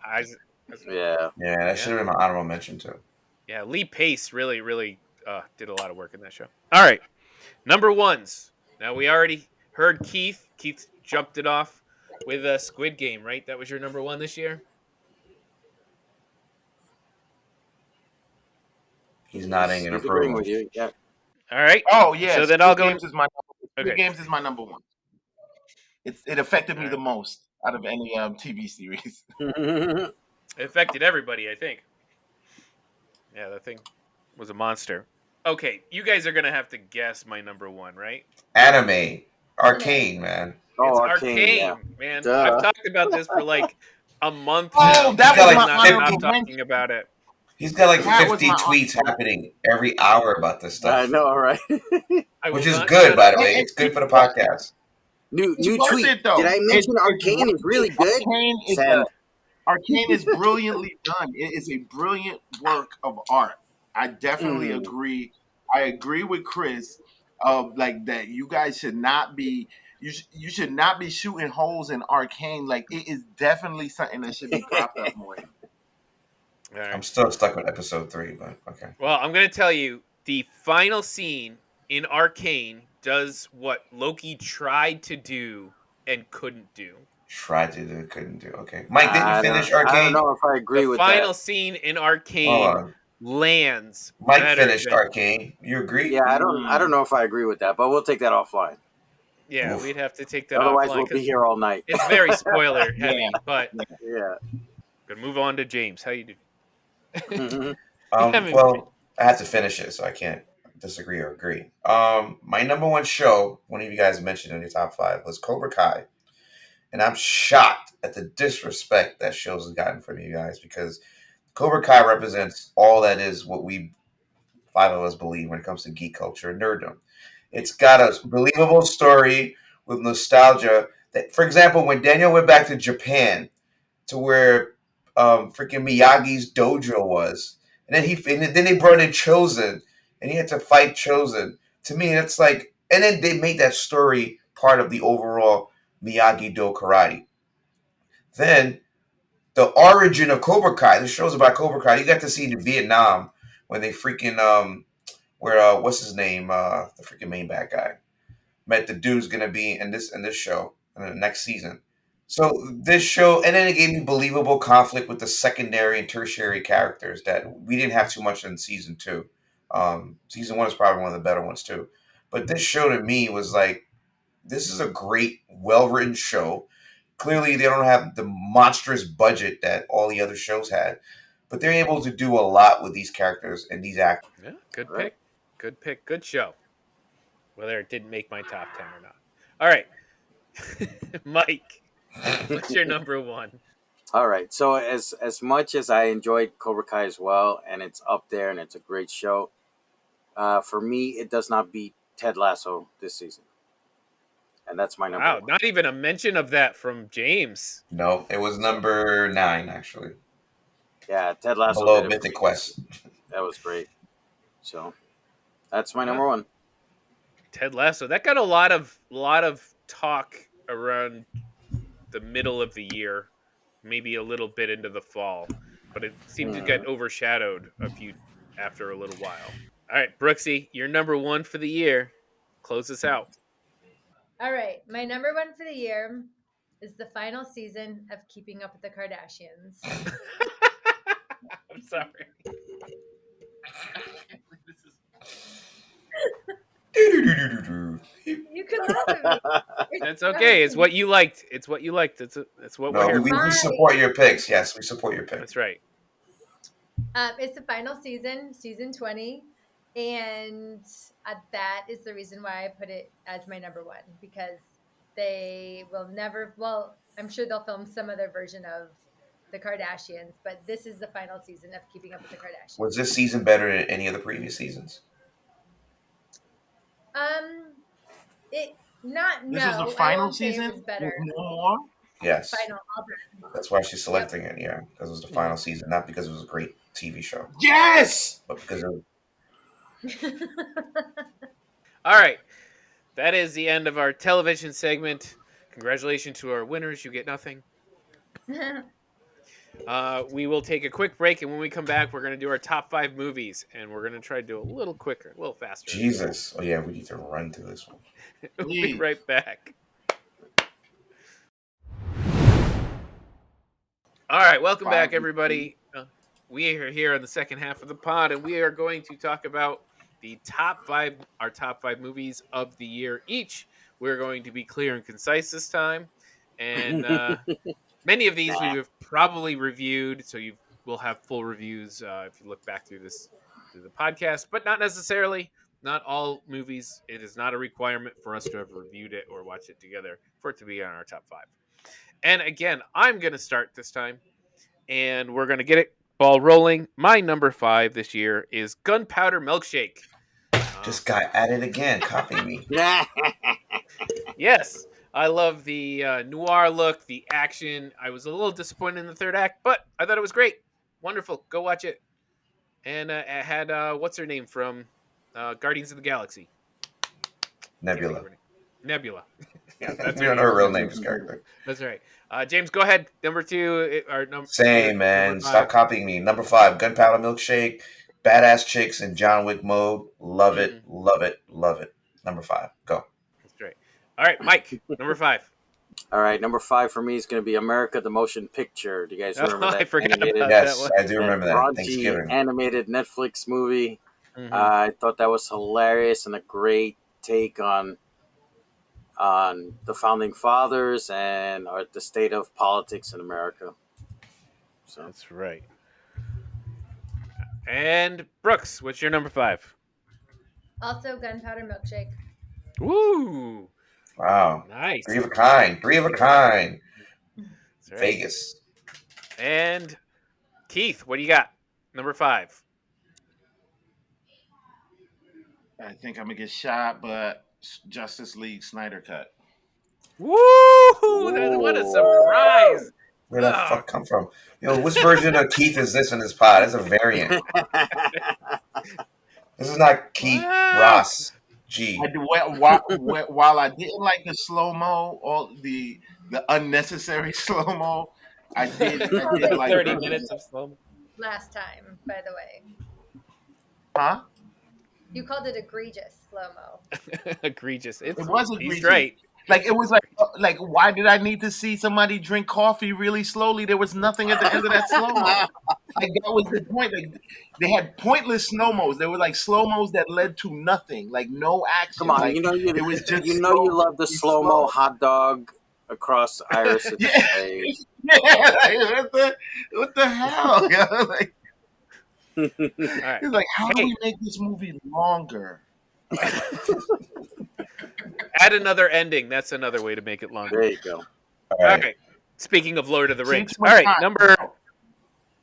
Speaker 5: Yeah.
Speaker 4: Yeah, that should have been my honorable mention too.
Speaker 3: Yeah, Lee Pace really did a lot of work in that show. All right, number ones. Now we already heard Keith. Keith jumped it off with a Squid Game, right? That was your number one this year.
Speaker 4: He's nodding in
Speaker 5: He's agreeing
Speaker 4: approval.
Speaker 5: with you. Yeah.
Speaker 3: All right.
Speaker 1: Oh yeah,
Speaker 3: So then
Speaker 1: Squid
Speaker 3: I'll go.
Speaker 1: Games is my Squid
Speaker 3: Okay.
Speaker 1: Games is my number one. It affected me
Speaker 3: All
Speaker 1: the
Speaker 3: right.
Speaker 1: most out of any TV series.
Speaker 3: It affected everybody, I think. Yeah, that thing was a monster. Okay, you guys are gonna have to guess my number one, right?
Speaker 4: Anime, Arcane, man.
Speaker 5: Oh,
Speaker 3: It's
Speaker 5: Arcane, yeah.
Speaker 3: man.
Speaker 5: Duh.
Speaker 3: I've talked about this for like a month
Speaker 1: Oh,
Speaker 3: now.
Speaker 1: that
Speaker 4: was
Speaker 3: I've
Speaker 4: my
Speaker 3: not
Speaker 1: honorable
Speaker 3: stopped talking
Speaker 1: mention.
Speaker 3: about it.
Speaker 4: He's got like
Speaker 1: That was
Speaker 4: 50
Speaker 1: my
Speaker 4: tweets
Speaker 1: honorable-
Speaker 4: happening every hour about this
Speaker 5: I
Speaker 4: stuff,
Speaker 5: know, right?
Speaker 3: I
Speaker 4: which
Speaker 3: will
Speaker 4: is
Speaker 3: not
Speaker 4: good,
Speaker 3: shut
Speaker 4: by
Speaker 3: up.
Speaker 4: the way. It's good for the podcast.
Speaker 5: New
Speaker 1: It's worth
Speaker 5: tweet.
Speaker 1: it, though.
Speaker 5: Did I mention
Speaker 1: It's
Speaker 5: Arcane
Speaker 1: worth
Speaker 5: is really
Speaker 1: it.
Speaker 5: good? Send.
Speaker 1: Arcane is brilliantly done. It is a brilliant work of art. I definitely agree. I agree with Chris of like that. You guys should not be. You should not be shooting holes in Arcane. Like it is definitely something that should be propped up more.
Speaker 3: All right.
Speaker 4: I'm still stuck with episode 3, but okay.
Speaker 3: Well, I'm going to tell you the final scene in Arcane does what Loki tried to do and couldn't do.
Speaker 4: Tried to do, couldn't do. Okay, Mike, did you
Speaker 5: I
Speaker 4: finish
Speaker 5: don't
Speaker 4: Arcane?
Speaker 5: know if I agree
Speaker 3: The
Speaker 5: with
Speaker 3: final
Speaker 5: that.
Speaker 3: scene in
Speaker 4: Hold
Speaker 3: Arcane
Speaker 4: on.
Speaker 3: lands.
Speaker 4: Mike
Speaker 3: better
Speaker 4: finished
Speaker 3: than-
Speaker 4: Arcane. You agree?
Speaker 5: Yeah, I don't know if I agree with that, but we'll take that offline.
Speaker 3: Yeah,
Speaker 4: Oof.
Speaker 3: we'd have to take that
Speaker 5: Otherwise,
Speaker 3: offline
Speaker 5: we'll be
Speaker 3: 'cause
Speaker 5: here all night.
Speaker 3: it's very spoiler heavy.
Speaker 1: Yeah.
Speaker 3: But
Speaker 5: Yeah.
Speaker 3: gonna move on to James. How you do?
Speaker 5: Mhm.
Speaker 3: haven't
Speaker 4: Well, I have to finish it, so I can't disagree or agree. My number one show, one of you guys mentioned in your top 5, was Cobra Kai. And I'm shocked at the disrespect that shows has gotten from you guys because Cobra Kai represents all that is what we 5 of us believe when it comes to geek culture and nerddom. It's got a believable story with nostalgia. That, for example, when Daniel went back to Japan to where freaking Miyagi's dojo was, and then they brought in Chosen, and he had to fight Chosen. To me, it's like, and then they made that story part of the overall Miyagi-Do karate. Then the origin of Cobra Kai. This show's about Cobra Kai. You got to see in Vietnam when they freaking where what's his name, the freaking main bad guy met the dude's gonna be in this show in the next season. So this show, and then it gave me believable conflict with the secondary and tertiary characters that we didn't have too much in season 2. Season 1 is probably one of the better ones too. But this show to me was like, this is a great, well-written show. Clearly, they don't have the monstrous budget that all the other shows had, but they're able to do a lot with these characters and these actors.
Speaker 3: Yeah, good
Speaker 5: Right.
Speaker 3: pick. Good pick. Good show. Whether it didn't make my top 10 or not. All right. Mike, what's your number one?
Speaker 5: All right. So as much as I enjoyed Cobra Kai as well, and it's up there and it's a great show, for me it does not beat Ted Lasso this season, and that's my number
Speaker 3: Wow,
Speaker 5: one.
Speaker 3: not even a mention of that from James.
Speaker 4: No, it was number 9 actually,
Speaker 5: Yeah, Ted Lasso
Speaker 4: below
Speaker 5: did it.
Speaker 4: Mythic Quest.
Speaker 5: That was great. So that's my number one.
Speaker 3: Ted Lasso. That got a lot of talk around the middle of the year, maybe a little bit into the fall, but it seemed to get overshadowed after a little while. All right, Brooksy, you're number one for the year. Close us out.
Speaker 2: All right, my number one for the year is the final season of Keeping Up with the Kardashians.
Speaker 3: I'm sorry.
Speaker 2: You can laugh at me.
Speaker 3: That's okay. It's what you liked. It's what you liked. It's what
Speaker 4: No,
Speaker 3: we're here
Speaker 4: we
Speaker 3: for.
Speaker 4: support your picks. Yes, we support your picks.
Speaker 3: That's right.
Speaker 2: It's the final season, season 20, and that is the reason why I put it as my number one, because they will never, well, I'm sure they'll film some other version of the Kardashians, but this is the final season of Keeping Up with the Kardashians.
Speaker 4: Was this season better than any of the previous seasons?
Speaker 2: It not
Speaker 1: This
Speaker 2: no.
Speaker 1: is the
Speaker 2: I
Speaker 1: final
Speaker 2: won't say it
Speaker 1: season.
Speaker 2: was better.
Speaker 1: With no more.
Speaker 4: Yes.
Speaker 2: Final all time.
Speaker 4: That's why she's selecting it, yeah, because it was the final season, not because it was a great TV show,
Speaker 1: Yes.
Speaker 4: but because it
Speaker 3: All right. That is the end of our television segment. Congratulations to our winners. You get nothing. We will take a quick break, and when we come back, we're going to do our top 5 movies, and we're going to try to do a little quicker, a little faster.
Speaker 4: Jesus. Oh, yeah, we need to run through this one.
Speaker 3: We'll be right back. All right, welcome back, everybody. We are here in the second half of the pod, and we are going to talk about our top 5 movies of the year each. We're going to be clear and concise this time, and many of these we've probably reviewed, so we'll have full reviews if you look back through the podcast, but not necessarily. Not all movies. It is not a requirement for us to have reviewed it or watched it together for it to be on our top 5. And again, I'm going to start this time, and we're going to get it ball rolling. My number 5 this year is Gunpowder Milkshake.
Speaker 4: Just got at it again. Copy me.
Speaker 3: Yes, I love the noir look, the action. I was a little disappointed in the third act, but I thought it was great. Wonderful. Go watch it. And it had, what's her name from Guardians of the Galaxy?
Speaker 4: Nebula.
Speaker 3: Nebula.
Speaker 4: Yeah, we don't know her real name, just character.
Speaker 3: That's right. James, go ahead. Number 2.
Speaker 4: Same, man. Stop copying me. Number 5, Gunpowder Milkshake. Badass chicks in John Wick mode. Love it. Love it. Love it. Number 5. Go.
Speaker 3: That's great. All right, Mike. Number 5.
Speaker 5: All right, number 5 for me is going to be America the Motion Picture. Do you guys remember that?
Speaker 3: I forgot about that
Speaker 4: Yes,
Speaker 3: one.
Speaker 4: I do remember that.
Speaker 5: Raunchy
Speaker 4: Thanksgiving.
Speaker 5: animated Netflix movie.
Speaker 3: Mhm.
Speaker 5: I thought that was hilarious and a great take on the founding fathers and the state of politics in America. So
Speaker 3: That's right. And Brooks, what's your number 5?
Speaker 2: Also, Gunpowder Milkshake.
Speaker 3: Woo!
Speaker 4: Wow.
Speaker 3: Nice.
Speaker 4: 3 of a kind. 3 of a kind.
Speaker 3: That's right.
Speaker 4: Vegas.
Speaker 3: And Keith, what do you got? Number 5.
Speaker 1: I think I'm gonna get shot, but Justice League Snyder Cut.
Speaker 3: Woo! What a surprise!
Speaker 4: Where the fuck come from? Yo, which version of Keith is this in this pod? It's a variant. This is not Keith Ross G.
Speaker 1: While I didn't like the slow mo, all the unnecessary slow mo, I did like
Speaker 3: 30 minutes of slow.
Speaker 2: Last time, by the way.
Speaker 1: Huh?
Speaker 2: You called it egregious slow-mo.
Speaker 3: Egregious.
Speaker 1: It was egregious.
Speaker 3: He's right.
Speaker 1: Like it was like why did I need to see somebody drink coffee really slowly? There was nothing at the end of that slow mo. Like that was the point. Like they had pointless slow mos. They were like slow mos that led to nothing. Like no action.
Speaker 5: Come on,
Speaker 1: like,
Speaker 5: it
Speaker 1: was just
Speaker 5: you love the slow mo hot dog across Iris' face.
Speaker 1: Yeah, like, what the hell? Yeah, like,
Speaker 3: All right.
Speaker 1: he's like, how do we make this movie longer?
Speaker 3: Add another ending. That's another way to make it longer.
Speaker 5: There you go.
Speaker 4: All
Speaker 3: All
Speaker 4: right.
Speaker 3: right. Speaking of Lord of the Rings.
Speaker 1: Since
Speaker 3: All right,
Speaker 1: we're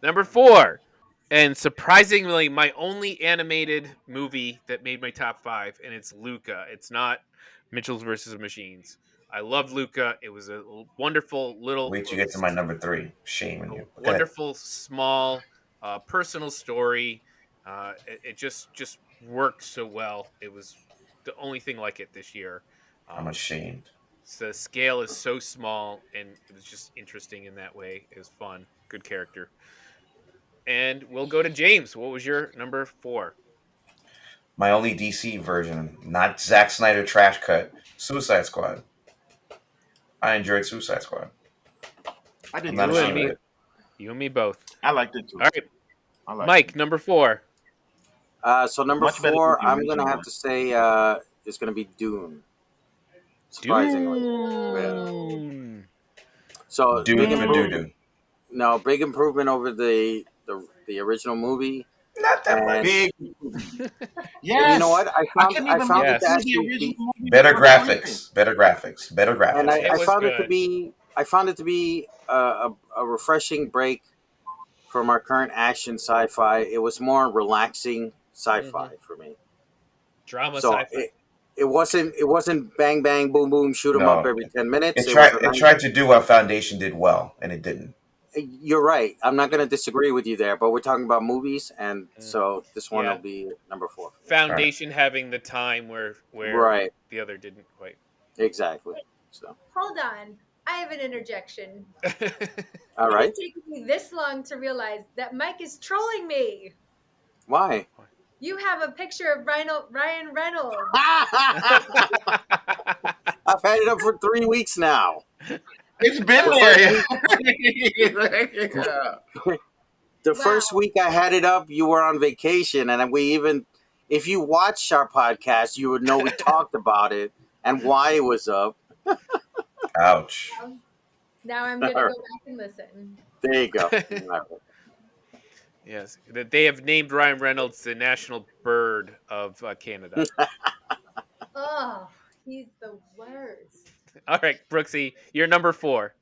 Speaker 3: number 4. And surprisingly, my only animated movie that made my top 5, and it's Luca. It's not Mitchell's versus the Machines. I loved Luca. It was a wonderful little.
Speaker 4: Wait till you get to my number 3. Shame on you. Go ahead.
Speaker 3: Wonderful, small, personal story. It just worked so well. It was the only thing like it this year.
Speaker 4: I'm ashamed.
Speaker 3: The scale is so small, and it was just interesting in that way. It was fun. Good character. And we'll go to James. What was your number 4?
Speaker 4: My only DC version, not Zack Snyder trash cut, Suicide Squad. I enjoyed Suicide Squad.
Speaker 1: I didn't
Speaker 4: I'm not
Speaker 3: You
Speaker 4: ashamed
Speaker 3: and
Speaker 4: of
Speaker 3: me.
Speaker 4: it.
Speaker 3: You and me both.
Speaker 1: I liked it too.
Speaker 3: All right,
Speaker 1: I liked
Speaker 3: Mike, number 4.
Speaker 5: So number
Speaker 1: Much better
Speaker 5: 4,
Speaker 1: than the
Speaker 5: I'm
Speaker 1: original
Speaker 5: gonna have
Speaker 1: one.
Speaker 5: to say it's gonna be Dune. Surprisingly.
Speaker 3: Dune.
Speaker 5: So
Speaker 4: Dude
Speaker 5: big
Speaker 4: of a
Speaker 5: improvement.
Speaker 4: doo-doo.
Speaker 5: No, big improvement over the original movie.
Speaker 4: Not that much.
Speaker 1: Big.
Speaker 5: And
Speaker 1: Yes.
Speaker 5: you know what? I
Speaker 1: I couldn't even
Speaker 5: found
Speaker 3: Yes.
Speaker 5: it to
Speaker 1: see the
Speaker 5: actually
Speaker 1: original
Speaker 5: be,
Speaker 1: movie
Speaker 4: Better
Speaker 1: before the remake.
Speaker 4: graphics. Better graphics. Better graphics.
Speaker 5: and
Speaker 3: It
Speaker 5: I
Speaker 3: was
Speaker 5: found it to
Speaker 3: good.
Speaker 5: be a refreshing break from our current action sci-fi. It was more relaxing sci-fi for me.
Speaker 3: Drama
Speaker 5: So
Speaker 3: sci-fi.
Speaker 5: it wasn't bang bang boom boom shoot 'em
Speaker 4: No.
Speaker 5: up every 10 minutes.
Speaker 4: It
Speaker 5: It
Speaker 4: tried,
Speaker 5: was
Speaker 4: it tried to do what Foundation did well, and it didn't.
Speaker 5: You're right. I'm not going to disagree with you there, but we're talking about movies, and so this one
Speaker 3: Yeah.
Speaker 5: will be number 4.
Speaker 3: Foundation having the time where
Speaker 5: Right.
Speaker 3: the other didn't quite.
Speaker 5: Exactly. So
Speaker 2: Hold on. I have an interjection.
Speaker 5: All
Speaker 2: It
Speaker 5: right.
Speaker 2: has taken me this long to realize that Mike is trolling me.
Speaker 5: Why?
Speaker 2: You have a picture of Ryan Reynolds.
Speaker 5: I've had it up for 3 weeks now.
Speaker 1: It's been
Speaker 5: The
Speaker 1: there. Yeah.
Speaker 5: The
Speaker 2: Wow.
Speaker 5: first week I had it up, you were on vacation, and if you watched our podcast, you would know we talked about it and why it was up.
Speaker 4: Ouch.
Speaker 2: Now I'm going to go back and listen.
Speaker 5: There you go.
Speaker 3: Yes, that they have named Ryan Reynolds the national bird of Canada.
Speaker 2: Oh, he's the worst.
Speaker 3: All right, Brooksy, you're number 4.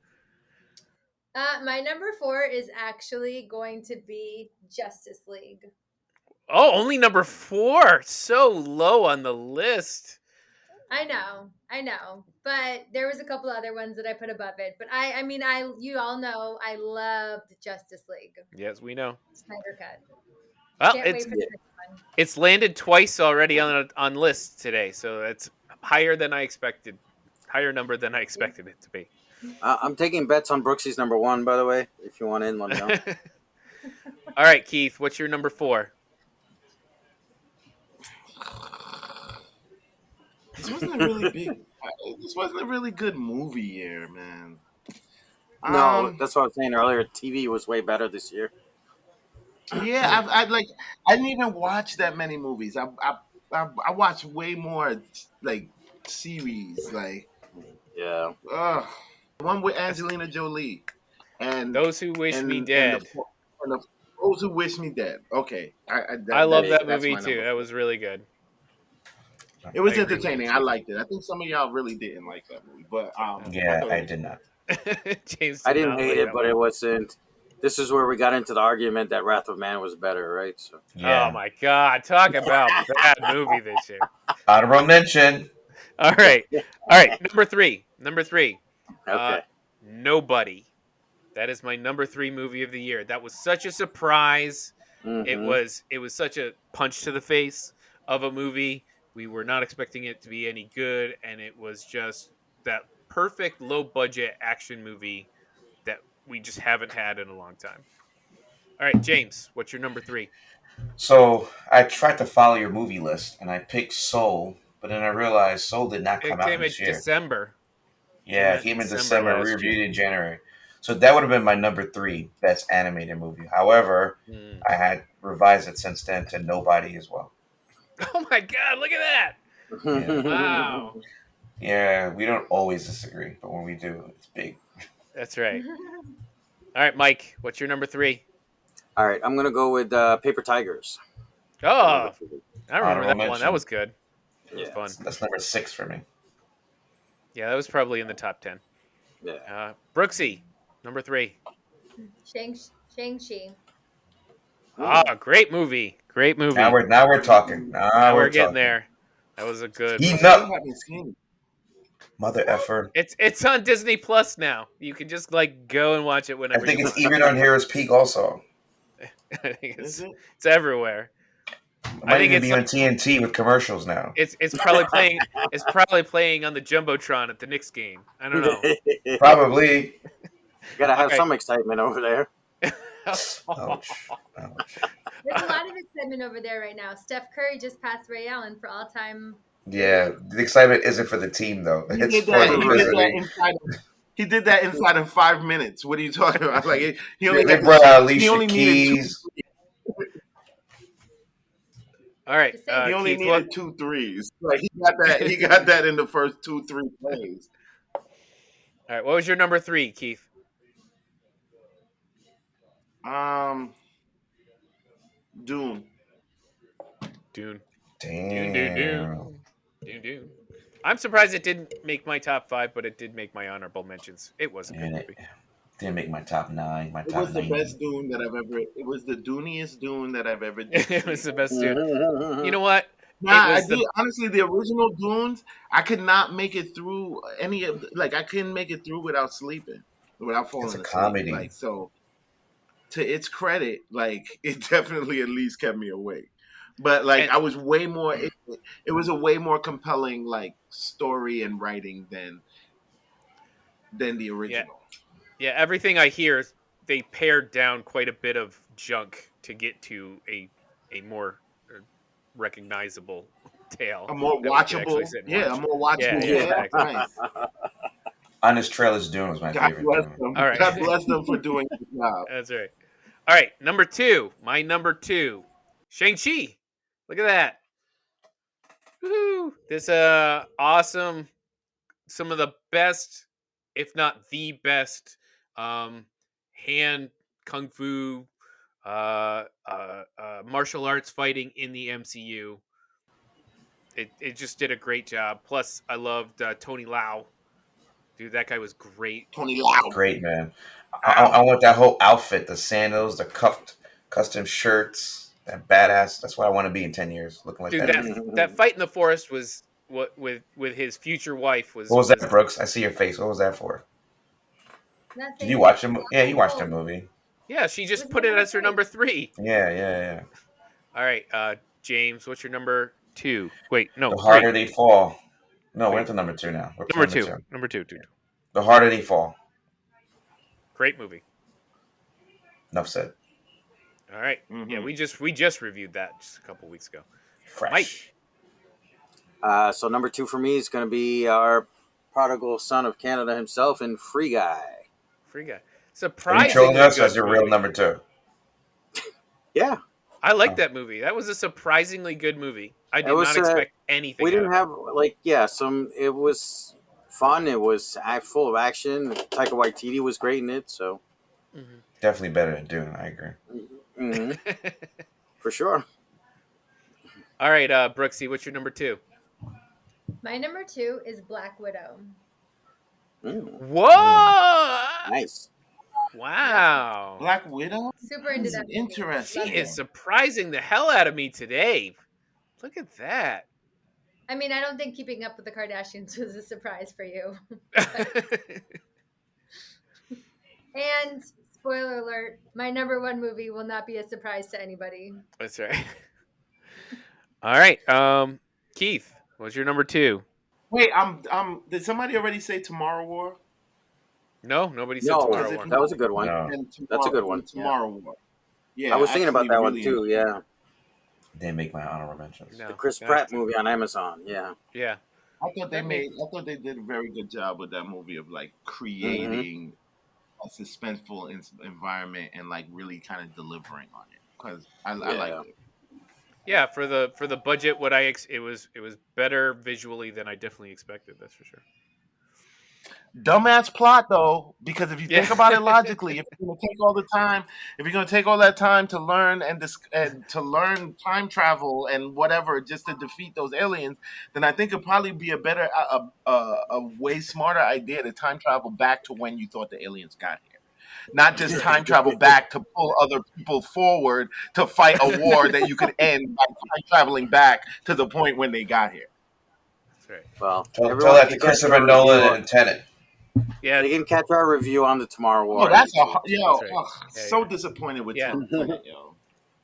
Speaker 2: My number 4 is actually going to be Justice League.
Speaker 3: Oh, only number 4. So low on the list.
Speaker 2: I know, but there was a couple other ones that I put above it. But I mean, you all know I loved Justice League.
Speaker 3: Yes, we know.
Speaker 2: Snyder Cut.
Speaker 3: Well,
Speaker 2: Can't wait for the next one.
Speaker 3: it's landed twice already on lists today, so it's higher than I expected. Higher number than I expected it to be.
Speaker 5: I'm taking bets on Brooksy's number 1, by the way. If you want in, let me know.
Speaker 3: All right, Keith, what's your number 4?
Speaker 1: This wasn't a really big. This wasn't a really good movie year, man.
Speaker 5: No, that's what I was saying earlier. TV was way better this year.
Speaker 1: Yeah, I didn't even watch that many movies. I watched way more like series, like
Speaker 5: Yeah.
Speaker 1: one with Angelina Jolie, and
Speaker 3: Those Who Wish Me
Speaker 1: and
Speaker 3: Dead.
Speaker 1: Those Who Wish Me Dead. Okay,
Speaker 3: I love that
Speaker 1: that's
Speaker 3: movie
Speaker 1: my
Speaker 3: too.
Speaker 1: number.
Speaker 3: That was really good.
Speaker 1: It was
Speaker 3: I agree.
Speaker 1: entertaining. I liked it. I think some of y'all really didn't like that movie, but
Speaker 4: Yeah,
Speaker 1: thought
Speaker 4: I
Speaker 1: it was-
Speaker 4: did not.
Speaker 3: James,
Speaker 5: I
Speaker 3: did
Speaker 5: didn't
Speaker 3: not
Speaker 5: hate
Speaker 3: like
Speaker 5: it,
Speaker 3: that
Speaker 5: but
Speaker 3: one.
Speaker 5: it wasn't. This is where we got into the argument that Wrath of Man was better, right? So
Speaker 4: Yeah.
Speaker 3: Oh my God! Talk about bad movie this year.
Speaker 4: Honorable mention.
Speaker 3: All right. Number three.
Speaker 5: okay.
Speaker 3: Nobody. That is my number 3 movie of the year. That was such a surprise. It
Speaker 5: Mhm.
Speaker 3: was such a punch to the face of a movie. We were not expecting it to be any good, and it was just that perfect low budget action movie that we just haven't had in a long time. All right, James, what's your number 3?
Speaker 4: So I tried to follow your movie list, and I picked Soul, but then I realized Soul did not
Speaker 3: It
Speaker 4: come out
Speaker 3: came in
Speaker 4: this year.
Speaker 3: December.
Speaker 4: Yeah, it came in December. We reviewed it in January. So that would have been my number 3 best animated movie. However, I had revised it since then to Nobody as well.
Speaker 3: Oh my God! Look at that!
Speaker 4: Yeah.
Speaker 3: Wow,
Speaker 4: Yeah, we don't always disagree, but when we do, it's big.
Speaker 3: that's right. All right, Mike, what's your number 3?
Speaker 5: All right, I'm gonna go with Paper Tigers.
Speaker 3: Oh, I remember
Speaker 4: Honorable
Speaker 3: that one.
Speaker 4: mention.
Speaker 3: That was good. It was
Speaker 5: Yeah.
Speaker 3: fun.
Speaker 4: That's number 6 for me.
Speaker 3: Yeah, that was probably in the top 10.
Speaker 5: Yeah.
Speaker 3: Brooksy, number 3.
Speaker 2: Shang-Chi.
Speaker 3: Great movie. Great movie.
Speaker 4: Now we're talking.
Speaker 3: Now we're getting
Speaker 4: talking.
Speaker 3: there. That was a good
Speaker 4: Heat
Speaker 3: one.
Speaker 1: I
Speaker 4: up,
Speaker 1: haven't seen it.
Speaker 4: mother effer.
Speaker 3: It's on Disney Plus now. You can just go and watch it
Speaker 4: I
Speaker 3: whenever
Speaker 4: think
Speaker 3: you
Speaker 4: it's
Speaker 3: want.
Speaker 4: even on Heroes Peak also.
Speaker 3: I think
Speaker 1: Is it?
Speaker 3: it's everywhere.
Speaker 4: It might
Speaker 3: think
Speaker 4: even be
Speaker 3: it's
Speaker 4: on TNT with commercials now.
Speaker 3: It's probably playing. It's probably playing on the jumbotron at the Knicks game. I don't know.
Speaker 4: Probably.
Speaker 5: Gotta have
Speaker 3: Okay.
Speaker 5: some excitement over there.
Speaker 4: Ouch. Ouch.
Speaker 2: There's a lot of excitement over there right now. Steph Curry just passed Ray Allen for all-time.
Speaker 4: Yeah, the excitement isn't for the team though.
Speaker 1: He
Speaker 4: It's
Speaker 1: did
Speaker 4: for
Speaker 1: that.
Speaker 4: the
Speaker 1: He did that
Speaker 4: visiting.
Speaker 1: inside. He did that inside of 5 minutes. What are you talking about? Like he only
Speaker 4: They
Speaker 1: had
Speaker 4: brought out
Speaker 1: he
Speaker 4: Alicia
Speaker 1: only needed two.
Speaker 4: Keys.
Speaker 3: All right,
Speaker 1: He only
Speaker 3: Keith. What,
Speaker 1: needed 2 threes. Like he got that in the first 2-3 plays.
Speaker 3: all right, what was your number 3, Keith?
Speaker 1: Dune.
Speaker 3: Dune.
Speaker 4: Damn.
Speaker 3: Dune. I'm surprised it didn't make my top 5, but it did make my honorable mentions. It was a good
Speaker 4: And
Speaker 3: movie.
Speaker 4: it didn't make my top 9. My
Speaker 1: It
Speaker 4: top
Speaker 1: was the
Speaker 4: 90.
Speaker 1: best Dune that I've ever. It was the Duniest Dune that I've ever.
Speaker 3: It was the best Dune.
Speaker 5: Mhm.
Speaker 3: You know what?
Speaker 1: Nah,
Speaker 3: It
Speaker 1: I
Speaker 3: was
Speaker 1: did. Honestly, the original Dunes, I could not make it through any of. I couldn't make it through without sleeping, without falling
Speaker 4: It's a
Speaker 1: asleep.
Speaker 4: comedy.
Speaker 1: Like so, to its credit, it definitely at least kept me awake. But
Speaker 3: And-
Speaker 1: I was way more. It was a way more compelling story and writing than than the original.
Speaker 3: Yeah, everything I hear is they pared down quite a bit of junk to get to a more recognizable tale.
Speaker 1: A more
Speaker 3: that we can actually
Speaker 1: watchable,
Speaker 3: sit and
Speaker 1: yeah, a
Speaker 3: watch.
Speaker 1: more watchable.
Speaker 3: Yeah,
Speaker 1: Yeah,
Speaker 3: exactly.
Speaker 1: nice.
Speaker 4: Honest Trailers Dune was my
Speaker 1: God
Speaker 4: favorite
Speaker 1: bless
Speaker 4: Dune.
Speaker 1: them.
Speaker 3: All right.
Speaker 1: God bless them for doing the job.
Speaker 3: That's right. All right, number 2. My number 2, Shang-Chi. Look at that. Woohoo! This awesome, some of the best, if not the best, hand kung fu, martial arts fighting in the MCU. It just did a great job. Plus, I loved Tony Lau. Dude, that guy was great.
Speaker 1: Tony Loud.
Speaker 4: Great, man. I want that whole outfit, the sandals, the cuffed custom shirts, that badass. That's what I want to be in 10 years, looking like
Speaker 3: Dude,
Speaker 4: that.
Speaker 3: that fight in the forest was what with his future wife was.
Speaker 4: What was that, Brooks? I see your face. What was that for?
Speaker 2: Nothing.
Speaker 4: Did you watch him? Yeah, you watched the movie.
Speaker 3: Yeah, she just
Speaker 2: Was
Speaker 3: put it
Speaker 2: number
Speaker 3: as her
Speaker 2: three.
Speaker 3: number 3.
Speaker 4: Yeah.
Speaker 3: All right, James, what's your number 2? Wait, no,
Speaker 4: The
Speaker 3: 3.
Speaker 4: harder they fall. No, we're
Speaker 3: Wait.
Speaker 4: at the number 2 now. We're up to
Speaker 3: Number two, dude.
Speaker 4: The harder they fall.
Speaker 3: Great movie.
Speaker 4: Enough said.
Speaker 3: All right.
Speaker 1: Mhm.
Speaker 3: Yeah, we just reviewed that just a couple weeks ago.
Speaker 4: Fresh.
Speaker 3: Mike.
Speaker 5: So number 2 for me is going to be our prodigal son of Canada himself in Free Guy.
Speaker 3: Free Guy.
Speaker 4: Are you
Speaker 3: Surprisingly
Speaker 4: trolling us
Speaker 3: good
Speaker 4: as your real
Speaker 3: movie.
Speaker 4: number 2?
Speaker 5: Yeah,
Speaker 3: I like that movie. That was a surprisingly good movie. I did
Speaker 5: was,
Speaker 3: not expect anything.
Speaker 5: we didn't
Speaker 3: out of
Speaker 5: have it was fun. It was full of action. Taika Waititi was great in it. So
Speaker 3: it.
Speaker 4: Definitely better than Dune. I agree.
Speaker 5: mhm, for sure.
Speaker 3: All right, Brooksy, what's your number 2?
Speaker 2: My number 2 is Black Widow.
Speaker 3: Whoa!
Speaker 5: Nice.
Speaker 3: Wow.
Speaker 1: Black Widow.
Speaker 2: Super into that. movie.
Speaker 1: Interesting.
Speaker 3: She is surprising the hell out of me today. Look at that.
Speaker 2: I mean, I don't think Keeping Up with the Kardashians was a surprise for you. And spoiler alert, my number 1 movie will not be a surprise to anybody.
Speaker 3: That's right. All right, Keith, what's your number 2?
Speaker 1: Wait, did somebody already say Tomorrow War?
Speaker 3: No, nobody said
Speaker 5: No,
Speaker 3: Tomorrow
Speaker 1: it-
Speaker 3: War.
Speaker 5: that was a good one.
Speaker 4: No,
Speaker 1: And
Speaker 5: That's a good
Speaker 1: Tomorrow-
Speaker 5: one,
Speaker 1: Tomorrow War. Yeah,
Speaker 5: I was thinking about
Speaker 1: actually
Speaker 5: that one
Speaker 1: really
Speaker 5: too. Yeah,
Speaker 4: didn't make my honorable mentions.
Speaker 3: No.
Speaker 5: the Chris
Speaker 3: Yeah.
Speaker 5: Pratt movie on Amazon. Yeah.
Speaker 3: Yeah.
Speaker 1: I thought
Speaker 3: That made-
Speaker 1: I thought they did a very good job with that movie of like creating a suspenseful environment and like really kind of delivering on it because I liked it.
Speaker 3: Yeah, for the budget, it was better visually than I definitely expected. That's for sure.
Speaker 1: Dumbass plot though, because if you think
Speaker 3: Yeah.
Speaker 1: about it logically, if you're gonna take all that time to learn and to learn time travel and whatever just to defeat those aliens, then I think it'd probably be a better, a way smarter idea to time travel back to when you thought the aliens got here. Not just time travel back to pull other people forward to fight a war that you could end by time traveling back to the point when they got here.
Speaker 3: That's right.
Speaker 5: Well,
Speaker 4: Tell
Speaker 5: everyone
Speaker 4: that to
Speaker 5: can catch
Speaker 4: Christopher
Speaker 5: our
Speaker 4: Nolan
Speaker 5: review
Speaker 4: and Tenet.
Speaker 3: Yeah.
Speaker 5: They can catch our review on the Tomorrow War.
Speaker 1: Oh, that's
Speaker 5: on YouTube.
Speaker 3: That's right. Yeah,
Speaker 1: so
Speaker 3: yeah.
Speaker 1: disappointed with
Speaker 3: Yeah.
Speaker 1: Tenet, yo.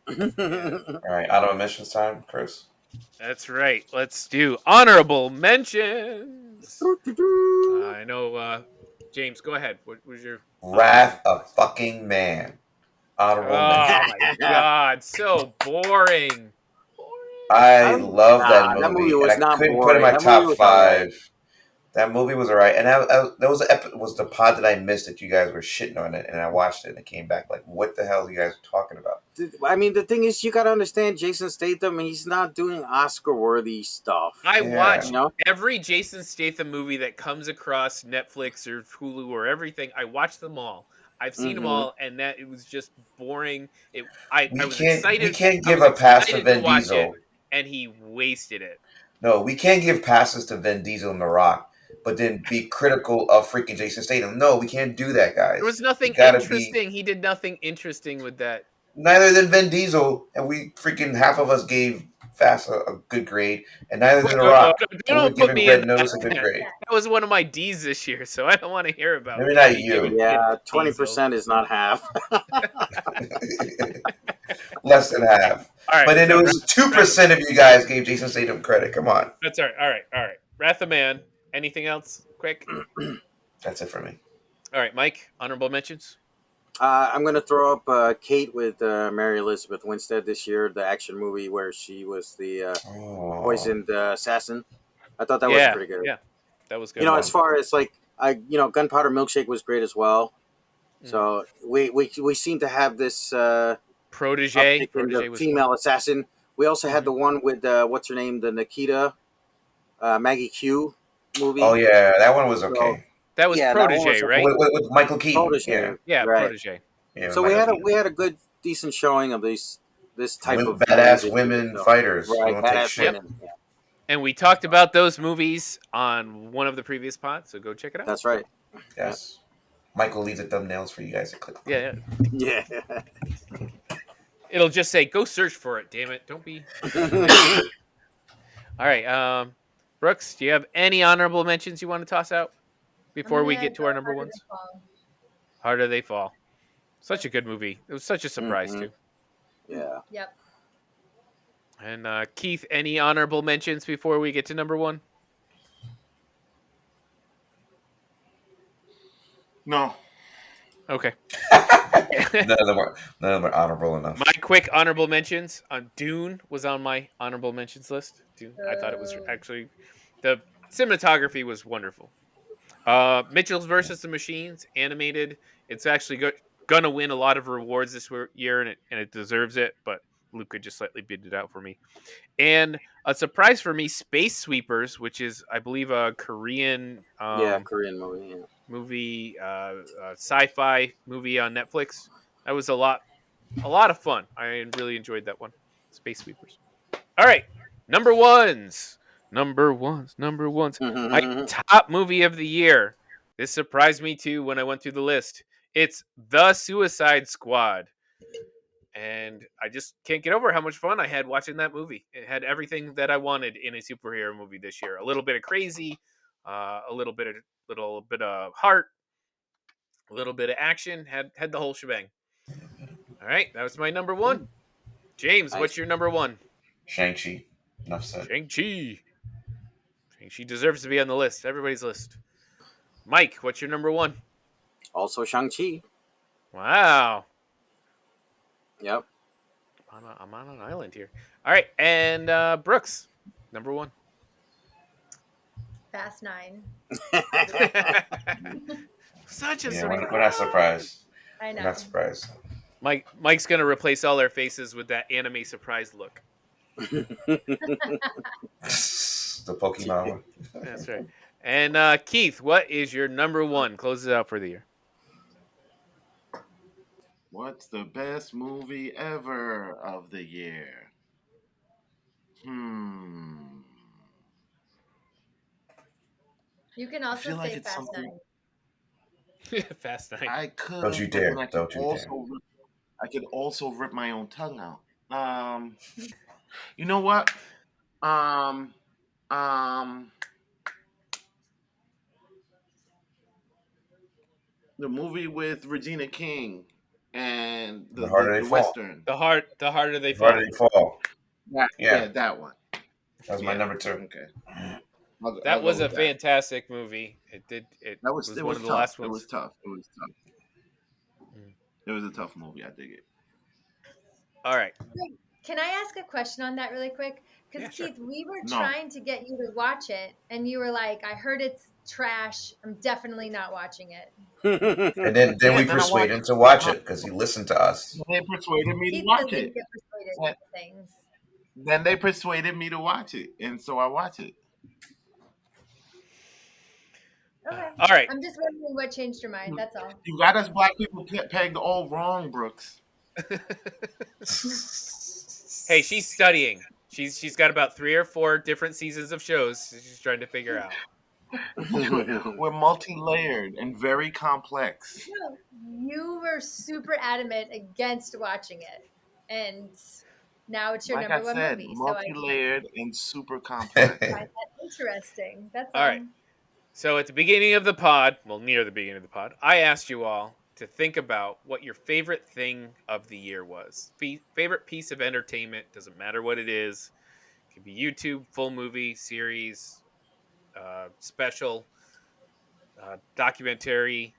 Speaker 4: All right, honorable mentions time, Chris.
Speaker 3: That's right. Let's do honorable mentions. I know, James. Go ahead. What was your?
Speaker 4: Wrath of fucking Man. Honorable
Speaker 3: Oh
Speaker 4: mention.
Speaker 3: my god, so boring.
Speaker 4: I love that movie.
Speaker 5: that movie was
Speaker 4: and I
Speaker 5: not
Speaker 4: couldn't put it in my
Speaker 5: boring. That
Speaker 4: top
Speaker 5: movie was
Speaker 4: 5. That movie was alright, and that was the pod that I missed that you guys were shitting on it, and I watched it and it came back like, what the hell are you guys talking about?
Speaker 5: I mean, the thing is, you got to understand Jason Statham. He's not doing Oscar-worthy stuff.
Speaker 3: I
Speaker 4: Yeah.
Speaker 3: watch
Speaker 5: You know?
Speaker 3: every Jason Statham movie that comes across Netflix or Hulu or everything. I watch them all. I've seen them
Speaker 5: Mhm.
Speaker 3: all, and that it was just boring. I was
Speaker 4: We
Speaker 3: excited.
Speaker 4: can't
Speaker 3: I
Speaker 4: give
Speaker 3: was
Speaker 4: a pass to
Speaker 3: excited
Speaker 4: Vin
Speaker 3: watch
Speaker 4: Diesel.
Speaker 3: it, and he wasted it.
Speaker 4: No, we can't give passes to Vin Diesel and The Rock, but then be critical of freaking Jason Statham. No, we can't do that, guys.
Speaker 3: There was nothing
Speaker 4: We gotta
Speaker 3: interesting. He did nothing interesting with that.
Speaker 4: Neither than Vin Diesel, and we freaking half of us gave Fast a good grade, and neither than The Rock. And we were
Speaker 3: Don't put
Speaker 4: giving
Speaker 3: me
Speaker 4: Red
Speaker 3: in
Speaker 4: Notice a
Speaker 3: that.
Speaker 4: good grade.
Speaker 3: That was one of my D's this year, so I don't want to hear about.
Speaker 4: Maybe not
Speaker 3: me
Speaker 4: you.
Speaker 3: giving
Speaker 5: Yeah,
Speaker 3: Vin
Speaker 5: 20% is not half.
Speaker 4: Less than half.
Speaker 3: All right,
Speaker 4: But then
Speaker 3: so
Speaker 4: it was 2% of you guys gave Jason Statham credit. Come on.
Speaker 3: That's all right. All right. Wrath of Man. Anything else? Quick.
Speaker 4: That's it for me.
Speaker 3: All right, Mike. Honorable mentions.
Speaker 5: I'm going to throw up Kate with Mary Elizabeth Winstead this year, the action movie where she was the
Speaker 4: Oh,
Speaker 5: poisoned assassin. I thought that was
Speaker 3: Yeah,
Speaker 5: pretty good.
Speaker 3: yeah, that was
Speaker 5: You
Speaker 3: good.
Speaker 5: know,
Speaker 4: yeah.
Speaker 5: as far as like Gunpowder Milkshake was great as well.
Speaker 3: Mhm.
Speaker 5: So we seem to have this
Speaker 3: Protege.
Speaker 5: uptick in the
Speaker 3: Protege was fun.
Speaker 5: female assassin. We also had
Speaker 3: Mhm.
Speaker 5: the one with what's her name, the Nikita Maggie Q movie.
Speaker 4: Oh yeah, that one was
Speaker 5: So
Speaker 4: okay.
Speaker 3: That was
Speaker 5: yeah, that one
Speaker 3: Protege,
Speaker 5: was
Speaker 3: right?
Speaker 4: With Michael Keaton. Yeah,
Speaker 5: protege,
Speaker 3: Yeah,
Speaker 5: right?
Speaker 3: Protege.
Speaker 4: yeah, with
Speaker 5: So we
Speaker 4: Michael
Speaker 5: had a
Speaker 4: Keaton.
Speaker 5: good decent showing of this type of movie
Speaker 4: Badass
Speaker 5: this year.
Speaker 4: women
Speaker 5: So,
Speaker 4: fighters who
Speaker 5: right,
Speaker 4: don't take
Speaker 5: badass
Speaker 4: shit.
Speaker 3: Yep.
Speaker 5: women. Yeah,
Speaker 3: And we talked about those movies on one of the previous pods, so go check it out.
Speaker 5: that's right.
Speaker 4: Yes. Michael leaves the thumbnails for you guys to click on.
Speaker 3: Yeah,
Speaker 5: Yeah.
Speaker 3: it'll just say go search for it. Damn it! Don't be. All right, Brooks, do you have any honorable mentions you want to toss out
Speaker 2: I'm
Speaker 3: before we
Speaker 2: gonna
Speaker 3: get to
Speaker 2: go
Speaker 3: our number
Speaker 2: Harder
Speaker 3: ones?
Speaker 2: Than Fall.
Speaker 3: Harder They Fall. Such a good movie. It was such a surprise
Speaker 5: Mhm.
Speaker 3: too.
Speaker 5: Yeah.
Speaker 2: Yep.
Speaker 3: And Keith, any honorable mentions before we get to number one?
Speaker 1: No.
Speaker 3: Okay.
Speaker 4: None of them are honorable enough.
Speaker 3: My quick honorable mentions on Dune was on my honorable mentions list. Dune, I thought it was
Speaker 2: Oh.
Speaker 3: actually the cinematography was wonderful. Mitchell's versus the Machines animated. It's actually gonna win a lot of rewards this year, and it deserves it. But Luca just slightly beat it out for me. And a surprise for me, Space Sweepers, which is I believe a Korean
Speaker 5: Yeah, Korean movie. Yeah.
Speaker 3: movie, sci-fi movie on Netflix. That was a lot of fun. I really enjoyed that one. Space Sweepers. All right, number ones, number ones, number ones. My top movie of the year. This surprised me too when I went through the list. It's The Suicide Squad. And I just can't get over how much fun I had watching that movie. It had everything that I wanted in a superhero movie this year. A little bit of crazy, a little bit of heart, a little bit of action. Had the whole shebang. All right, that was my number one. James, what's
Speaker 5: Nice.
Speaker 3: your number one?
Speaker 4: Shang-Chi. Enough said.
Speaker 3: Shang-Chi. Shang-Chi deserves to be on the list. Everybody's list. Mike, what's your number one?
Speaker 5: Also Shang-Chi.
Speaker 3: Wow.
Speaker 5: Yep.
Speaker 3: I'm on an island here. All right, and Brooks, number one.
Speaker 2: Fast 9.
Speaker 3: Such a
Speaker 4: Yeah,
Speaker 3: surprise.
Speaker 4: we're not surprised.
Speaker 2: I
Speaker 4: We're
Speaker 2: know.
Speaker 4: not surprised.
Speaker 3: Mike's gonna replace all our faces with that anime surprise look.
Speaker 4: The Pokemon one.
Speaker 3: That's right. And Keith, what is your number one? Close it out for the year.
Speaker 1: What's the best movie ever of the year? Hmm.
Speaker 2: You can
Speaker 1: I
Speaker 2: also
Speaker 1: feel like
Speaker 2: say
Speaker 1: it's
Speaker 2: Fast
Speaker 1: something
Speaker 2: 9.
Speaker 3: Fast 9.
Speaker 1: I could,
Speaker 4: Don't you
Speaker 1: but then
Speaker 4: dare. Don't you dare.
Speaker 1: I could also rip my own tongue out. You know what? Um, um, the movie with Regina King and
Speaker 4: The harder
Speaker 1: the
Speaker 4: they fall.
Speaker 1: western.
Speaker 3: The harder they
Speaker 4: The
Speaker 3: fall.
Speaker 4: harder they fall.
Speaker 1: Yeah,
Speaker 4: Yeah.
Speaker 1: that one.
Speaker 4: That's my
Speaker 1: Yeah.
Speaker 4: number two.
Speaker 1: Okay. I'll
Speaker 3: That
Speaker 1: go
Speaker 3: was a
Speaker 1: with that.
Speaker 3: fantastic movie. It
Speaker 1: That
Speaker 3: was
Speaker 1: it
Speaker 3: one
Speaker 1: was
Speaker 3: of the
Speaker 1: tough.
Speaker 3: last
Speaker 1: It
Speaker 3: ones.
Speaker 1: was tough. It was tough.
Speaker 3: Mm.
Speaker 1: It was a tough movie. I dig it.
Speaker 3: All right.
Speaker 2: Can I ask a question on that really quick? Because
Speaker 3: Yeah, sure.
Speaker 2: Keith, we were
Speaker 1: No.
Speaker 2: trying to get you to watch it, and you were like, "I heard it's trash. I'm definitely not watching it."
Speaker 4: And then
Speaker 1: Yeah,
Speaker 4: we
Speaker 1: then I
Speaker 4: persuade
Speaker 1: watched
Speaker 4: him to watch it because he listened to us.
Speaker 1: They persuaded me to
Speaker 2: Keith
Speaker 1: watch
Speaker 2: doesn't
Speaker 1: it.
Speaker 2: get persuaded
Speaker 1: Yeah.
Speaker 2: into things.
Speaker 1: Then they persuaded me to watch it, and so I watch it.
Speaker 2: Okay.
Speaker 3: All right.
Speaker 2: I'm just wondering what changed your mind. That's all.
Speaker 1: You got us black people pegged all wrong, Brooks.
Speaker 3: Hey, she's studying. She's got about 3 or 4 different seasons of shows she's trying to figure out.
Speaker 1: We're multi-layered and very complex.
Speaker 2: No, you were super adamant against watching it, and now it's your
Speaker 1: Like
Speaker 2: number
Speaker 1: I
Speaker 2: one
Speaker 1: said,
Speaker 2: movie. So I
Speaker 1: multi-layered and super complex.
Speaker 2: find that interesting. That's
Speaker 3: All right. So at the beginning of the pod, well, near the beginning of the pod, I asked you all to think about what your favorite thing of the year was. Favorite piece of entertainment, doesn't matter what it is. It could be YouTube, full movie, series, special. documentary,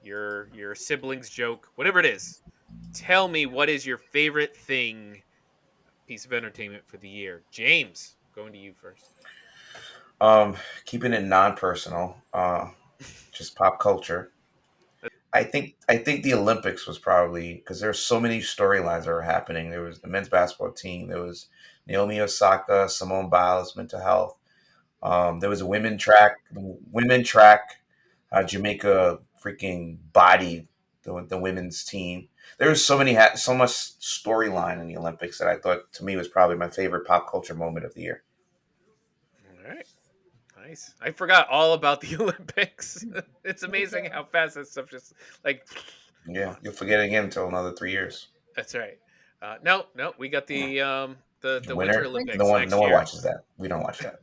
Speaker 3: your siblings joke, whatever it is. Tell me what is your favorite piece of entertainment for the year. James, going to you first.
Speaker 4: Keeping it non-personal, just pop culture. I think the Olympics was probably because there's so many storylines that were happening. There was the men's basketball team. There was Naomi Osaka, Simone Biles, mental health. There was a women track. Jamaica freaking bodied the women's team. There was so much storyline in the Olympics that I thought to me was probably my favorite pop culture moment of the year.
Speaker 3: All right. Nice. I forgot all about the Olympics. It's amazing
Speaker 2: too.
Speaker 3: how fast that stuff just like.
Speaker 4: Yeah, you'll forget it again until another 3 years.
Speaker 3: That's right. No, we got the
Speaker 4: The
Speaker 3: Winter
Speaker 4: winter,
Speaker 3: Olympics
Speaker 4: no one,
Speaker 3: next
Speaker 4: no one
Speaker 3: year.
Speaker 4: watches that. We don't watch that.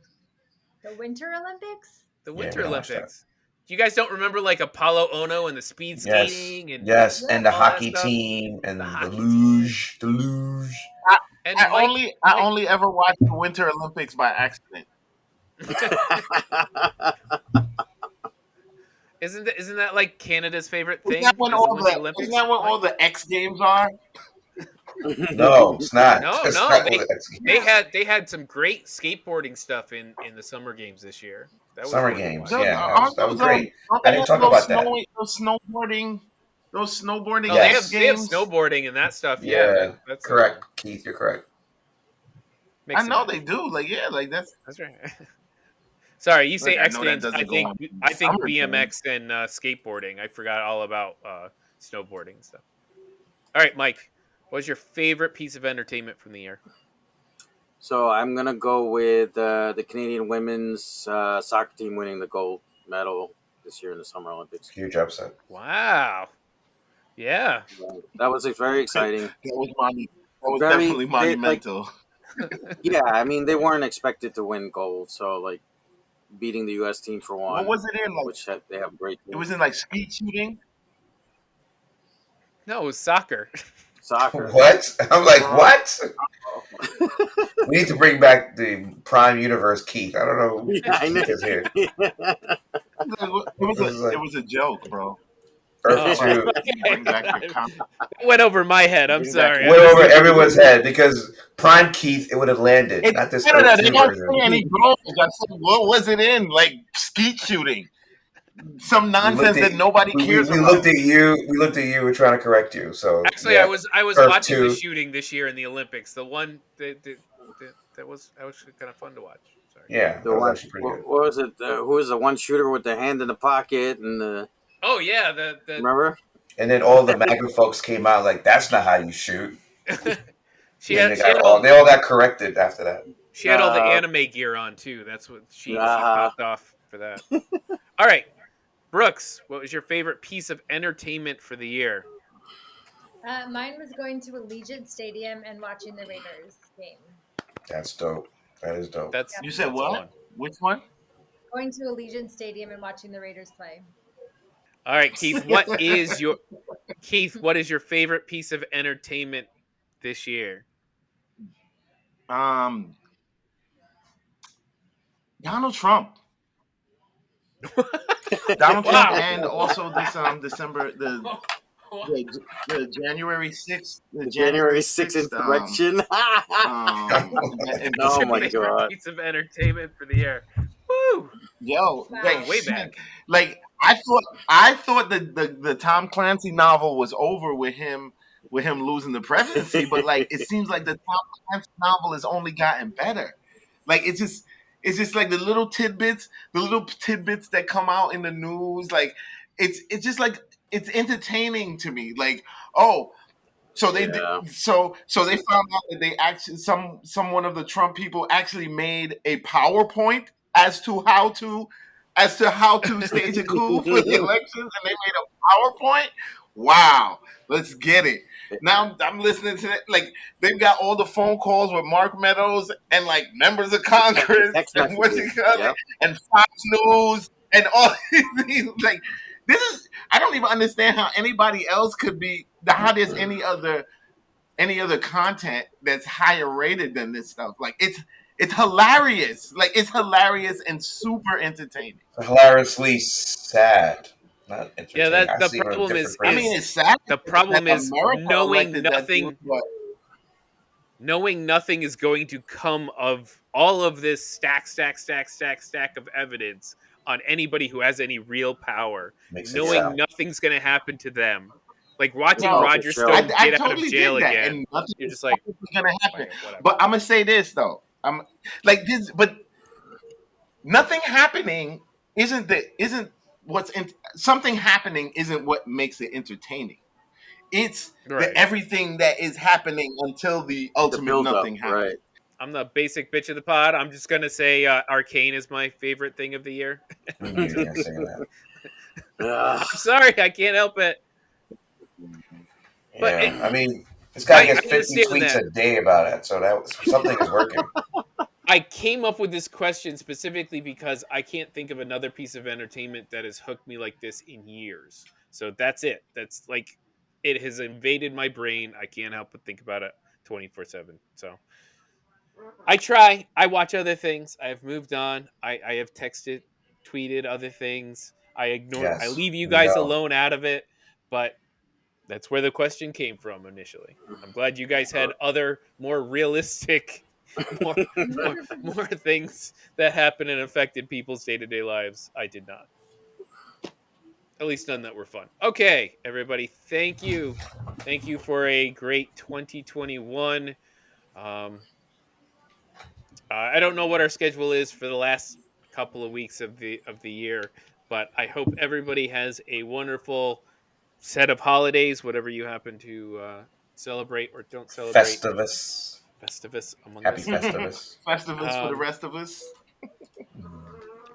Speaker 2: The Winter Olympics?
Speaker 3: The
Speaker 4: Yeah,
Speaker 3: Winter
Speaker 4: we don't watch that.
Speaker 3: Olympics. You guys don't remember like Apollo Ono and the speed
Speaker 4: Yes,
Speaker 3: skating and
Speaker 4: yes, and the
Speaker 3: all that
Speaker 4: hockey
Speaker 3: stuff?
Speaker 4: team and
Speaker 3: The
Speaker 4: the
Speaker 3: hockey
Speaker 4: luge, the luge.
Speaker 3: And
Speaker 1: I
Speaker 3: Mike,
Speaker 1: only ever watched the Winter Olympics by accident.
Speaker 3: isn't that like Canada's favorite
Speaker 1: Isn't
Speaker 3: thing?
Speaker 1: that when
Speaker 3: Is the
Speaker 1: all
Speaker 3: Winter
Speaker 1: the
Speaker 3: Olympics?
Speaker 1: isn't that when
Speaker 3: Mike?
Speaker 1: all the X Games are?
Speaker 4: No, it's not.
Speaker 3: No,
Speaker 4: That's
Speaker 3: no,
Speaker 4: not
Speaker 3: they-
Speaker 4: what that's-
Speaker 3: They had some great skateboarding stuff in the Summer Games this year. That was
Speaker 4: Summer
Speaker 3: fun to
Speaker 4: games.
Speaker 3: watch.
Speaker 4: Yeah,
Speaker 1: Aren't
Speaker 4: that was
Speaker 1: those,
Speaker 4: great.
Speaker 1: aren't
Speaker 4: I
Speaker 1: they
Speaker 4: didn't
Speaker 1: having
Speaker 4: talk about that.
Speaker 1: those snowboarding
Speaker 3: Oh,
Speaker 4: Yes.
Speaker 3: they have
Speaker 1: X Games?
Speaker 3: snowboarding and that stuff.
Speaker 4: Yeah,
Speaker 3: that's
Speaker 4: correct, Keith. You're correct.
Speaker 1: I know they do. Like that's
Speaker 3: That's right. Sorry, you say
Speaker 1: Look, I
Speaker 3: X
Speaker 1: know that
Speaker 3: Games.
Speaker 1: doesn't
Speaker 3: I
Speaker 1: go
Speaker 3: think
Speaker 1: on
Speaker 3: I think
Speaker 1: Summer Games.
Speaker 3: BMX and skateboarding. I forgot all about snowboarding and stuff. All right, Mike, what's your favorite piece of entertainment from the year?
Speaker 5: So I'm gonna go with the Canadian women's soccer team winning the gold medal this year in the Summer Olympics.
Speaker 4: Huge upset.
Speaker 3: Wow. Yeah.
Speaker 5: That was very exciting.
Speaker 1: that was
Speaker 5: Very-
Speaker 1: definitely monumental.
Speaker 5: Yeah, I mean they weren't expected to win gold, so like beating the U.S. team for one,
Speaker 1: What was it in? Like
Speaker 5: they have a great
Speaker 1: it
Speaker 5: team.
Speaker 1: was in like skeet shooting.
Speaker 3: No, it was soccer.
Speaker 5: Soccer.
Speaker 4: What? I'm like, what? We need to bring back the Prime Universe, Keith. I don't know.
Speaker 5: Yeah, I know.
Speaker 4: Keith is here.
Speaker 1: It was a joke, bro.
Speaker 4: Earth
Speaker 3: Oh.
Speaker 4: 2
Speaker 1: Bring back your comment.
Speaker 3: It went over my head. I'm
Speaker 1: Bring
Speaker 3: sorry.
Speaker 1: back-
Speaker 4: went over everyone's head because Prime Keith, it would have landed,
Speaker 1: It's
Speaker 4: not this
Speaker 1: Canada.
Speaker 4: Earth
Speaker 1: They
Speaker 4: 2
Speaker 1: don't
Speaker 4: version.
Speaker 1: say any goals. I said, what was it in? Like skeet shooting. Some nonsense that nobody cares
Speaker 4: We
Speaker 1: about.
Speaker 4: looked at you. We looked at you. We're trying to correct you. So
Speaker 3: Actually,
Speaker 4: yeah.
Speaker 3: I was
Speaker 4: Earth
Speaker 3: watching
Speaker 4: 2.
Speaker 3: the shooting this year in the Olympics. The one that was kind of fun to watch. Sorry.
Speaker 4: Yeah,
Speaker 5: The
Speaker 4: that was
Speaker 5: one,
Speaker 4: actually pretty good.
Speaker 5: what was it? Who was the one shooter with the hand in the pocket and the
Speaker 3: Oh yeah, the
Speaker 5: remember?
Speaker 4: And then all the MAGA folks came out like, "That's not how you shoot."
Speaker 3: she
Speaker 4: And
Speaker 3: had
Speaker 4: they all got corrected after that.
Speaker 3: she had all the
Speaker 5: Uh,
Speaker 3: anime gear on too. That's what she
Speaker 5: Uh-huh.
Speaker 3: popped off for that. All right, Brooks, what was your favorite piece of entertainment for the year?
Speaker 2: Mine was going to Allegiant Stadium and watching the Raiders game.
Speaker 4: That's dope. That is dope.
Speaker 3: That's
Speaker 1: You said
Speaker 3: that's
Speaker 1: what?
Speaker 3: fun.
Speaker 1: Which one?
Speaker 2: Going to Allegiant Stadium and watching the Raiders play.
Speaker 3: All right, Keith, what is your favorite piece of entertainment this year?
Speaker 1: Donald Trump. Donald
Speaker 3: Wow.
Speaker 1: Trump, and also this December the January 6th,
Speaker 5: The January 6th insurrection. Oh
Speaker 3: Your
Speaker 5: my
Speaker 3: favorite
Speaker 5: God.
Speaker 3: piece of entertainment for the year. Woo!
Speaker 1: Yo,
Speaker 2: Wow.
Speaker 1: like
Speaker 3: Way back.
Speaker 1: Like I thought the Tom Clancy novel was over with him losing the presidency, but like it seems like the Tom Clancy novel has only gotten better. Like it's just like the little tidbits that come out in the news. Like it's just like it's entertaining to me. Like, oh, so they
Speaker 5: Yeah.
Speaker 1: so they found out that they actually someone of the Trump people actually made a PowerPoint as to how to stage a coup for the elections, and they made a PowerPoint. Wow, let's get it. Now I'm listening to that. Like they've got all the phone calls with Mark Meadows and like members of Congress
Speaker 5: Text
Speaker 1: and what you
Speaker 5: messages.
Speaker 1: call it,
Speaker 5: Yep.
Speaker 1: and Fox News and all these. Like this is. I don't even understand how anybody else could be. How there's any other content that's higher rated than this stuff. Like It's hilarious. Like it's hilarious and super entertaining.
Speaker 4: Hilariously sad, not
Speaker 3: Yeah,
Speaker 4: entertaining. I
Speaker 3: the
Speaker 4: see it with
Speaker 3: problem
Speaker 4: different
Speaker 1: I mean,
Speaker 4: phrases.
Speaker 1: it's sad
Speaker 3: the
Speaker 1: that
Speaker 3: problem is
Speaker 1: America
Speaker 3: knowing
Speaker 1: elected that dude,
Speaker 3: nothing.
Speaker 1: but
Speaker 3: Knowing nothing is going to come of all of this stack of evidence on anybody who has any real power.
Speaker 4: Makes it
Speaker 3: Knowing
Speaker 4: sound.
Speaker 3: nothing's going to happen to them. Like watching
Speaker 1: no,
Speaker 3: Roger
Speaker 5: sure.
Speaker 3: Stone
Speaker 1: I
Speaker 3: get out of
Speaker 1: totally
Speaker 3: jail
Speaker 1: dig that,
Speaker 3: again.
Speaker 1: and nothing
Speaker 3: You're
Speaker 1: is
Speaker 3: just like,
Speaker 1: gonna happen.
Speaker 3: okay, whatever.
Speaker 1: But I'm gonna say this though, I'm like this, but nothing happening isn't what's in something happening isn't what makes it entertaining. It's
Speaker 3: Right.
Speaker 1: the everything that is happening until the
Speaker 5: The
Speaker 1: ultimate
Speaker 5: build up,
Speaker 1: nothing happens.
Speaker 5: right?
Speaker 3: I'm the basic bitch of the pod. I'm just going to say Arcane is my favorite thing of the year.
Speaker 4: We knew you were gonna say that.
Speaker 5: Ugh.
Speaker 3: I'm sorry, I can't help it. But
Speaker 4: Yeah, I mean, this guy gets
Speaker 3: I
Speaker 4: 50
Speaker 3: understand
Speaker 4: tweets
Speaker 3: that.
Speaker 4: a day about it, so that something is working.
Speaker 3: I came up with this question specifically because I can't think of another piece of entertainment that has hooked me like this in years. So that's it. That's like it has invaded my brain. I can't help but think about it 24/7. So I try. I watch other things. I have moved on. I have texted, tweeted other things. I
Speaker 4: Yes,
Speaker 3: leave you
Speaker 4: we
Speaker 3: guys
Speaker 4: know.
Speaker 3: alone out of it, but that's where the question came from initially. I'm glad you guys had other more realistic more more things that happened and affected people's day-to-day lives. I did not. At least none that were fun. Okay, everybody, thank you. Thank you for a great 2021. I don't know what our schedule is for the last couple of weeks of the year, but I hope everybody has a wonderful set of holidays, whatever you happen to celebrate or don't celebrate.
Speaker 4: Festivus.
Speaker 3: Festivus among
Speaker 4: Happy
Speaker 3: us.
Speaker 4: Festivus.
Speaker 1: Festivus for the rest of us.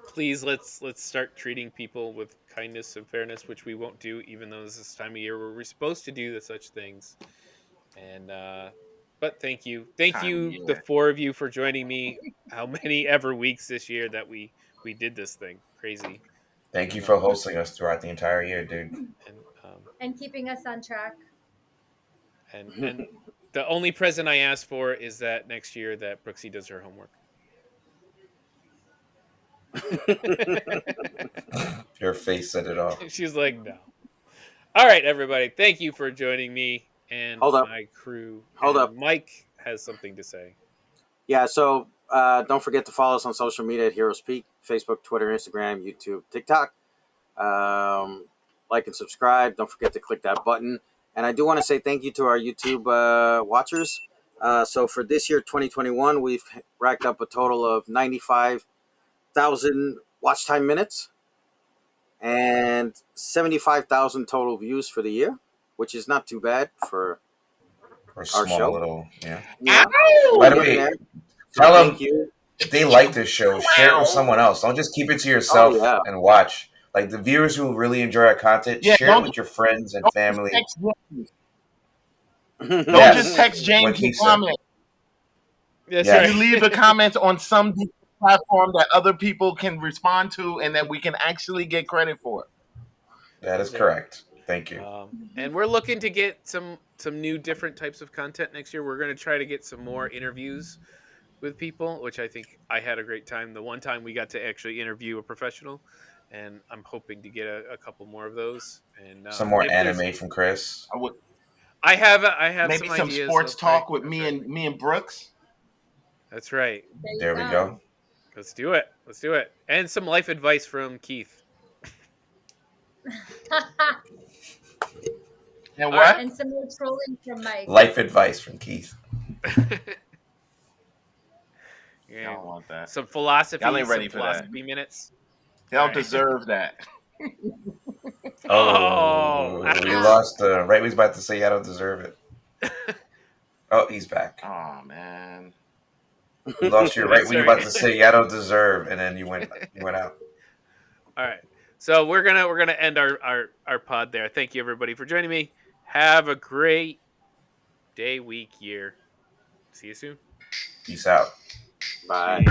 Speaker 3: Please let's start treating people with kindness and fairness, which we won't do, even though this is this time of year where we're supposed to do such things. And but thank you, the four of you for joining me. How many ever weeks this year that we did this thing? Crazy.
Speaker 4: Thank you for hosting us throughout the entire year, dude.
Speaker 3: And
Speaker 2: And keeping us on track.
Speaker 3: and the only present I ask for is that next year that Brooksy does her homework.
Speaker 4: Your face said it all.
Speaker 3: She's like, no. All right, everybody. Thank you for joining me and
Speaker 5: Hold up.
Speaker 3: my crew.
Speaker 5: Hold
Speaker 3: And
Speaker 5: up.
Speaker 3: Mike has something to say.
Speaker 5: Yeah, so don't forget to follow us on social media at Heroes Peak, Facebook, Twitter, Instagram, YouTube, TikTok. Like and subscribe. Don't forget to click that button. And I do want to say thank you to our YouTube watchers. So for this year, 2021, we've racked up a total of 95,000 watch time minutes and 75,000 total views for the year, which is not too bad for
Speaker 4: For a
Speaker 5: our
Speaker 4: small
Speaker 5: show.
Speaker 4: little, yeah.
Speaker 5: Yeah.
Speaker 4: By the
Speaker 5: Getting
Speaker 4: way,
Speaker 5: there. So
Speaker 4: tell
Speaker 5: thank
Speaker 4: them
Speaker 5: you.
Speaker 4: if they like this show, share it with someone else. Don't just keep it to yourself
Speaker 5: Oh, yeah.
Speaker 4: and watch. Like the viewers who really enjoy our content,
Speaker 1: Yeah,
Speaker 4: share it
Speaker 1: don't-
Speaker 4: with your friends and
Speaker 1: Don't
Speaker 4: family.
Speaker 1: just text James. Don't
Speaker 4: Yes.
Speaker 1: just text James
Speaker 4: What he
Speaker 1: a
Speaker 4: said.
Speaker 1: comment.
Speaker 3: That's
Speaker 4: Yeah.
Speaker 3: right.
Speaker 1: You leave a comment on some platform that other people can respond to and that we can actually get credit for.
Speaker 4: That is correct. Thank you.
Speaker 3: And we're looking to get some new different types of content next year. We're going to try to get some more interviews with people, which I think I had a great time. The one time we got to actually interview a professional, and I'm hoping to get a couple more of those. And
Speaker 4: Some more
Speaker 3: if there's-
Speaker 4: anime from Chris.
Speaker 1: I would
Speaker 3: I have
Speaker 1: maybe
Speaker 3: some
Speaker 1: some
Speaker 3: ideas
Speaker 1: sports
Speaker 3: of-
Speaker 1: talk
Speaker 3: right,
Speaker 1: with
Speaker 3: that's
Speaker 1: me
Speaker 3: right.
Speaker 1: and Brooks.
Speaker 3: That's right.
Speaker 4: There we go.
Speaker 3: Let's do it. Let's do it. And some life advice from Keith.
Speaker 1: And
Speaker 3: All
Speaker 1: what?
Speaker 3: right.
Speaker 2: And some more trolling from Mike.
Speaker 4: Life advice from Keith.
Speaker 1: I don't want that.
Speaker 3: Some philosophy.
Speaker 1: Y'all ain't ready
Speaker 3: some
Speaker 1: for that.
Speaker 3: philosophy minutes.
Speaker 1: They don't
Speaker 3: All right.
Speaker 1: deserve that.
Speaker 3: Oh.
Speaker 4: We lost. Right, we was about to say I don't deserve it. Oh, he's back.
Speaker 1: Oh man.
Speaker 4: We lost you right
Speaker 3: That's
Speaker 4: when you were
Speaker 3: right.
Speaker 4: about to say I don't deserve, and then you went out.
Speaker 3: All right. So we're gonna end our pod there. Thank you everybody for joining me. Have a great day, week, year. See you soon.
Speaker 4: Peace out.
Speaker 5: Bye.